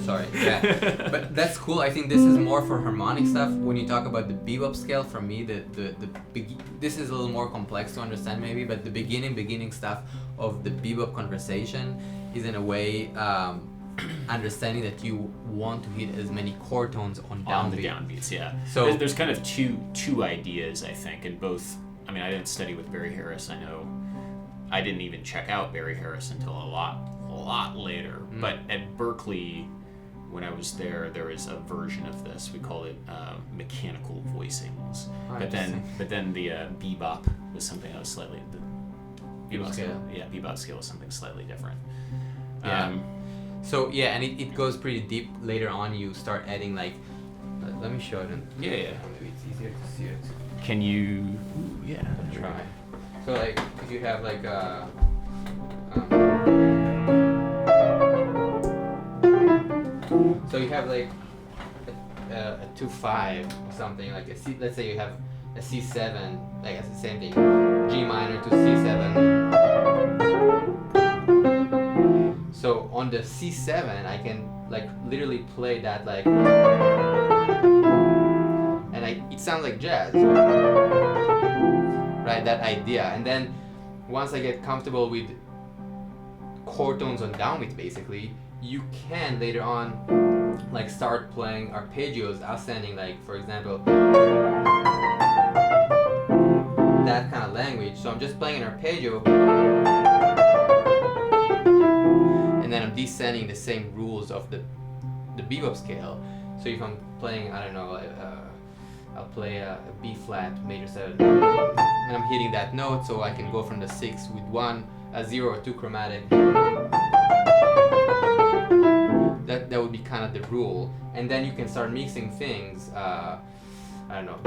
Sorry. Yeah. But that's cool. I think this is more for harmonic stuff. When you talk about the bebop scale, for me, this is a little more complex to understand maybe, but the beginning stuff of the bebop conversation is in a way understanding that you want to hit as many chord tones on the downbeats, yeah. So there's kind of two ideas, I think, and both. I mean, I didn't study with Barry Harris. I know I didn't even check out Barry Harris until a lot later. But at Berkeley, when I was there was a version of this. We called it mechanical voicings. But then the bebop was something that was slightly bebop scale. Yeah, bebop scale was something slightly different. Yeah. So yeah, and it goes pretty deep. Later on, you start adding like. Let me show it. Yeah. Maybe it's easier to see it. Can you? Yeah. Try. So like, if you have like a. So you have like a 2-5 or something, like a C, let's say you have a C7, like it's the same thing, G minor to C7. So on the C7 I can like literally play that like, and it sounds like jazz, right? That idea. And then once I get comfortable with chord tones on downbeats, basically, you can later on like start playing arpeggios ascending, like for example that kind of language. So I'm just playing an arpeggio and then I'm descending the same rules of the bebop scale. So if I'm playing, I don't know, I'll play a B flat major 7 and I'm hitting that note, so I can go from the 6 with a 0 or 2 chromatic. That would be kind of the rule, and then you can start mixing things. I don't know.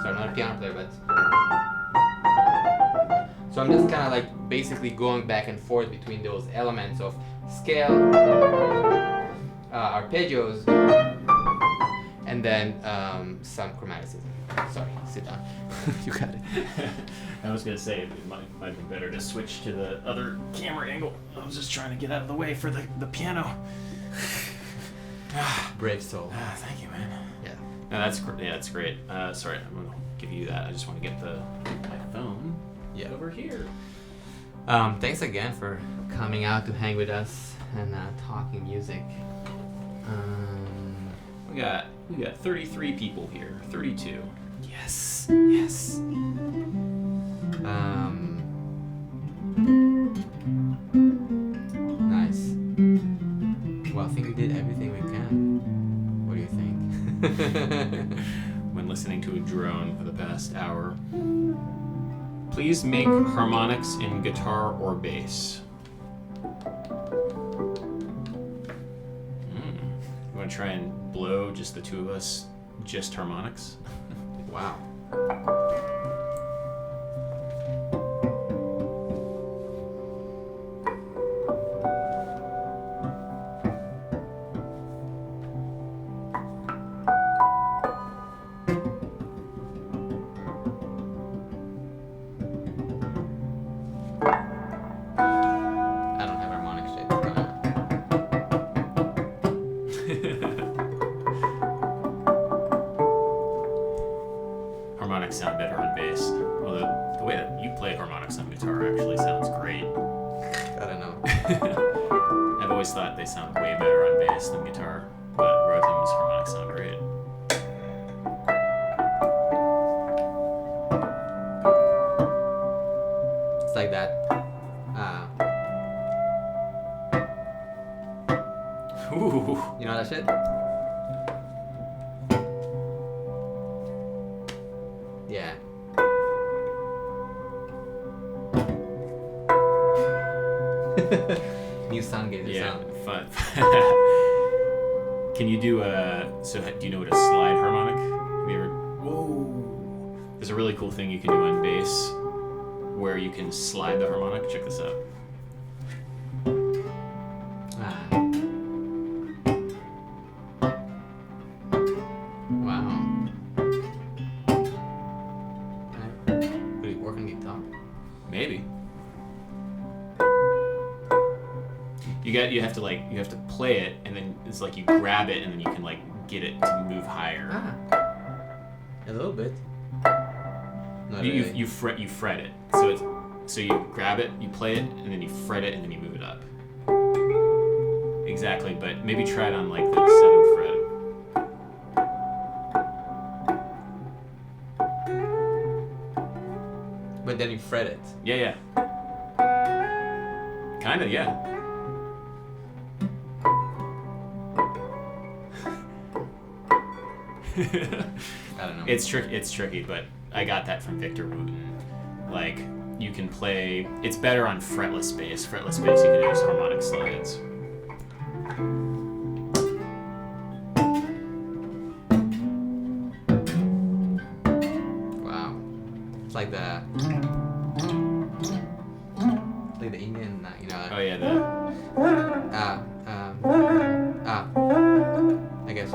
Sorry, I'm not a piano player, but so I'm just kind of like basically going back and forth between those elements of scale, arpeggios, and then some chromaticism. Sorry, sit down. You got it. I was gonna say it might be better to switch to the other camera angle. I was just trying to get out of the way for the piano. Brave soul. Thank you, man. Yeah. No, that's great. Sorry, I'm gonna give you that. I just want to get my phone over here. Thanks again for coming out to hang with us and talking music. We got 33 people here. 32. Yes. Nice. Well, I think we did everything we can. What do you think? When listening to a drone for the past hour, please make harmonics in guitar or bass. You want to try and blow just the two of us, just harmonics? Wow. I don't have harmonic shit. Harmonics sound better on bass. Although the way that you play harmonics on guitar actually sounds great. I don't know. I've always thought they sound way better on bass than guitar, but Rotem's harmonics sound great. It's like that. Ooh. You know that shit? Yeah. New sound gauge sound. Fun. Can you do do you know what a slide harmonic? Have you ever? Whoa. There's a really cool thing you can do on bass where you can slide the harmonic. Check this out. Wow. Would it work on guitar? Maybe. You have to play it, and then it's like you grab it, and then you can like get it to move higher. A little bit. Not You really. you fret it. So you grab it, you play it, and then you fret it, and then you move it up. Exactly, but maybe try it on like the 7th fret. But then you fret it. Yeah. Kinda, yeah. I don't know. It's tricky, but I got that from Victor Wooten. Like, you can play. It's better on fretless bass. Fretless bass, you can use harmonic slides. Wow. It's like the Indian, you know. Oh yeah, I guess.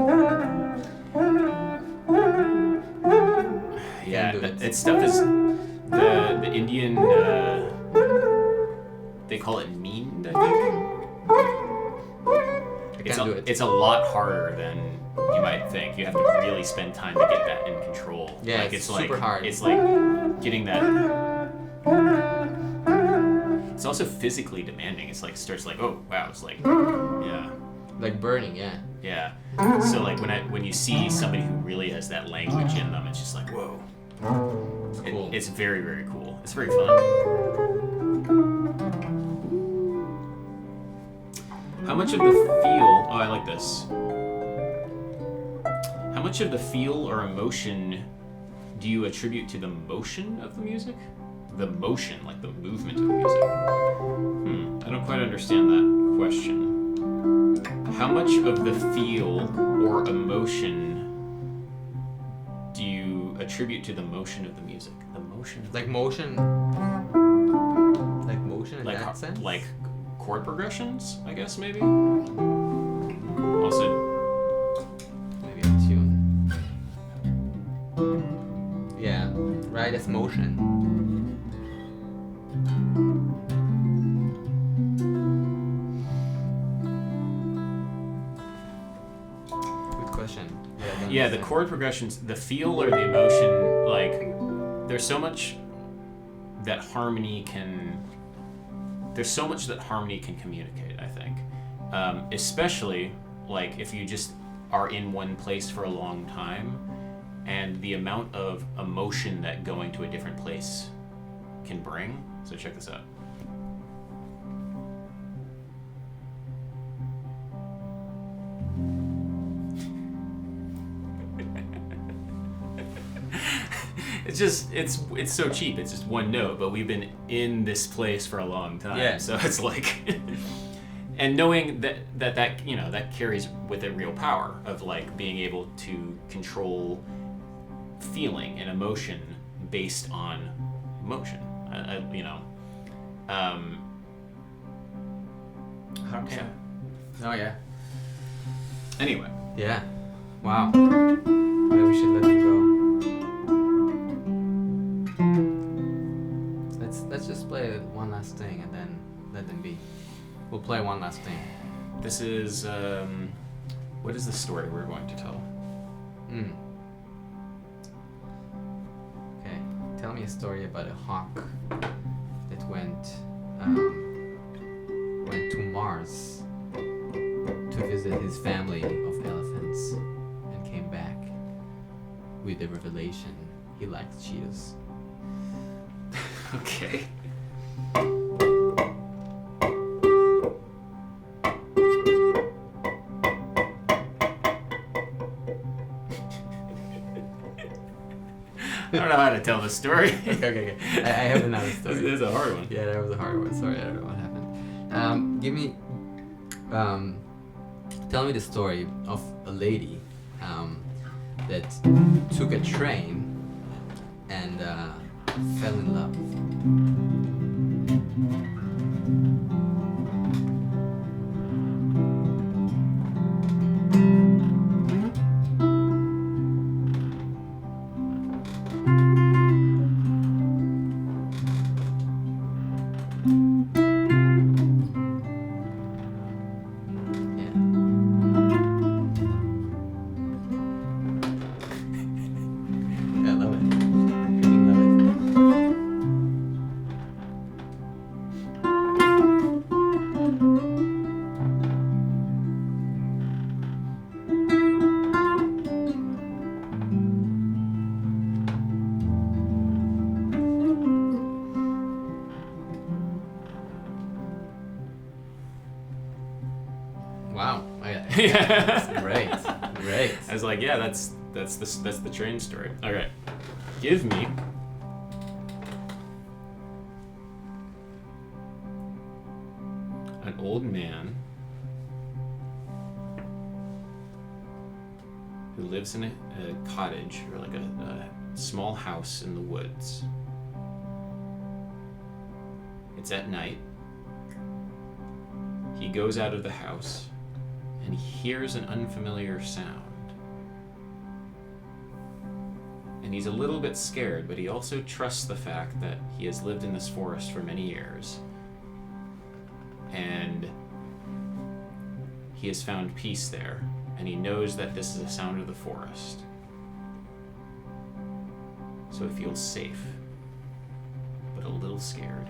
yeah. do it. It's stuff is the Indian. They call it meaned, I think. I can't do it. It's a lot harder than you might think. You have to really spend time to get that in control. Yeah, like, it's super hard. It's like getting that. It's also physically demanding. It's like starts like, oh wow, it's like, yeah. Like burning, yeah. Yeah. So like when you see somebody who really has that language in them, it's just like, whoa. It's cool. It's very, very cool. It's very fun. How much of the feel... Oh, I like this. How much of the feel or emotion do you attribute to the motion of the music? The motion, like the movement of the music. I don't quite understand that question. How much of the feel or emotion do you attribute to the motion of the music? The motion of Like motion in that sense? Like chord progressions, I guess, maybe? Also... Maybe a tune. Yeah, right, that's motion. Good question. Yeah, the chord progressions, the feel or the emotion, like, there's so much that harmony can communicate, I think. Especially, like, if you just are in one place for a long time, and the amount of emotion that going to a different place can bring. So check this out. It's so cheap. It's just one note, but we've been in this place for a long time. Yeah. So it's like, and knowing that you know that carries with it real power of like being able to control feeling and emotion based on emotion. You know. 100%. Yeah. Oh yeah. Anyway. Yeah. Wow. Maybe we should let them go. Let's just play one last thing and then let them be. We'll play one last thing. This is what is the story we're going to tell? Okay. Tell me a story about a hawk that went to Mars to visit his family of elephants and came back with the revelation he liked Cheetos. Okay. I don't know how to tell this story. Okay. I have another story. This is a hard one. Yeah, that was a hard one. Sorry, I don't know what happened. Tell me the story of a lady that took a train and fell in love. Wow. Yeah. Great. I was like, yeah, that's the train story. All right, give me an old man who lives in a cottage or like a small house in the woods. It's at night. He goes out of the house and he hears an unfamiliar sound. And he's a little bit scared, but he also trusts the fact that he has lived in this forest for many years. And he has found peace there. and he knows that this is a sound of the forest. So he feels safe, but a little scared.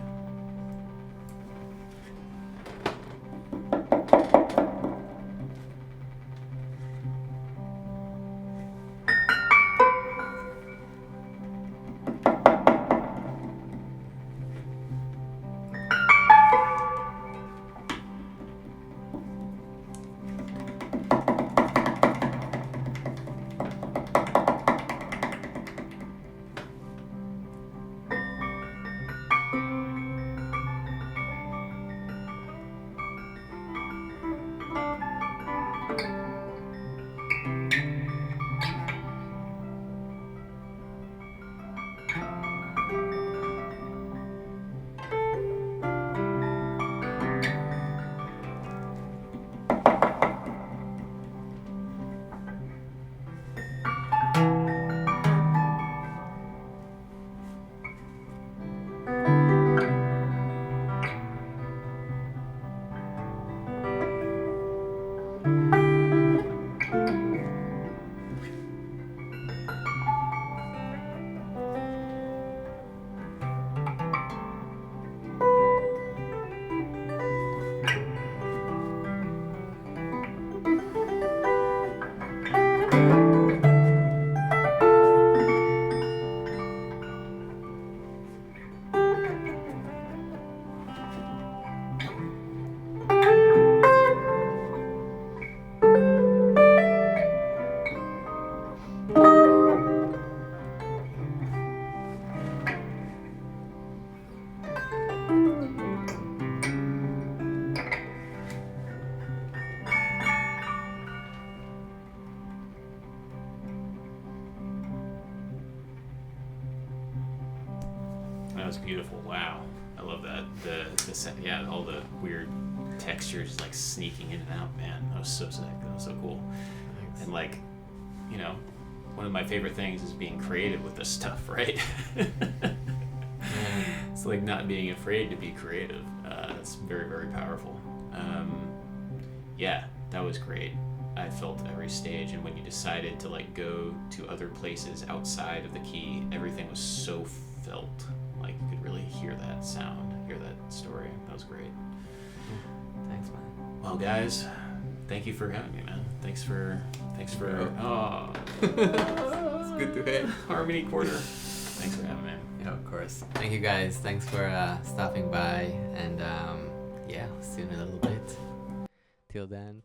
That was beautiful. Wow, I love that. Yeah, all the weird textures like sneaking in and out. Man, that was so sick. That was so cool. Thanks. And like, you know, one of my favorite things is being creative with this stuff, right? It's like not being afraid to be creative. It's very, very powerful. Yeah, that was great. I felt every stage, and when you decided to like go to other places outside of the key, everything was so felt. Like you could really hear that sound, hear that story. That was great. Thanks, man. Well, guys, thank you for having me, man. Thanks for. Oh, It's good to hear. Harmony Quarter. Thanks for having me. Yeah, of course. Thank you guys. Thanks for stopping by, and yeah, see you in a little bit. Till then.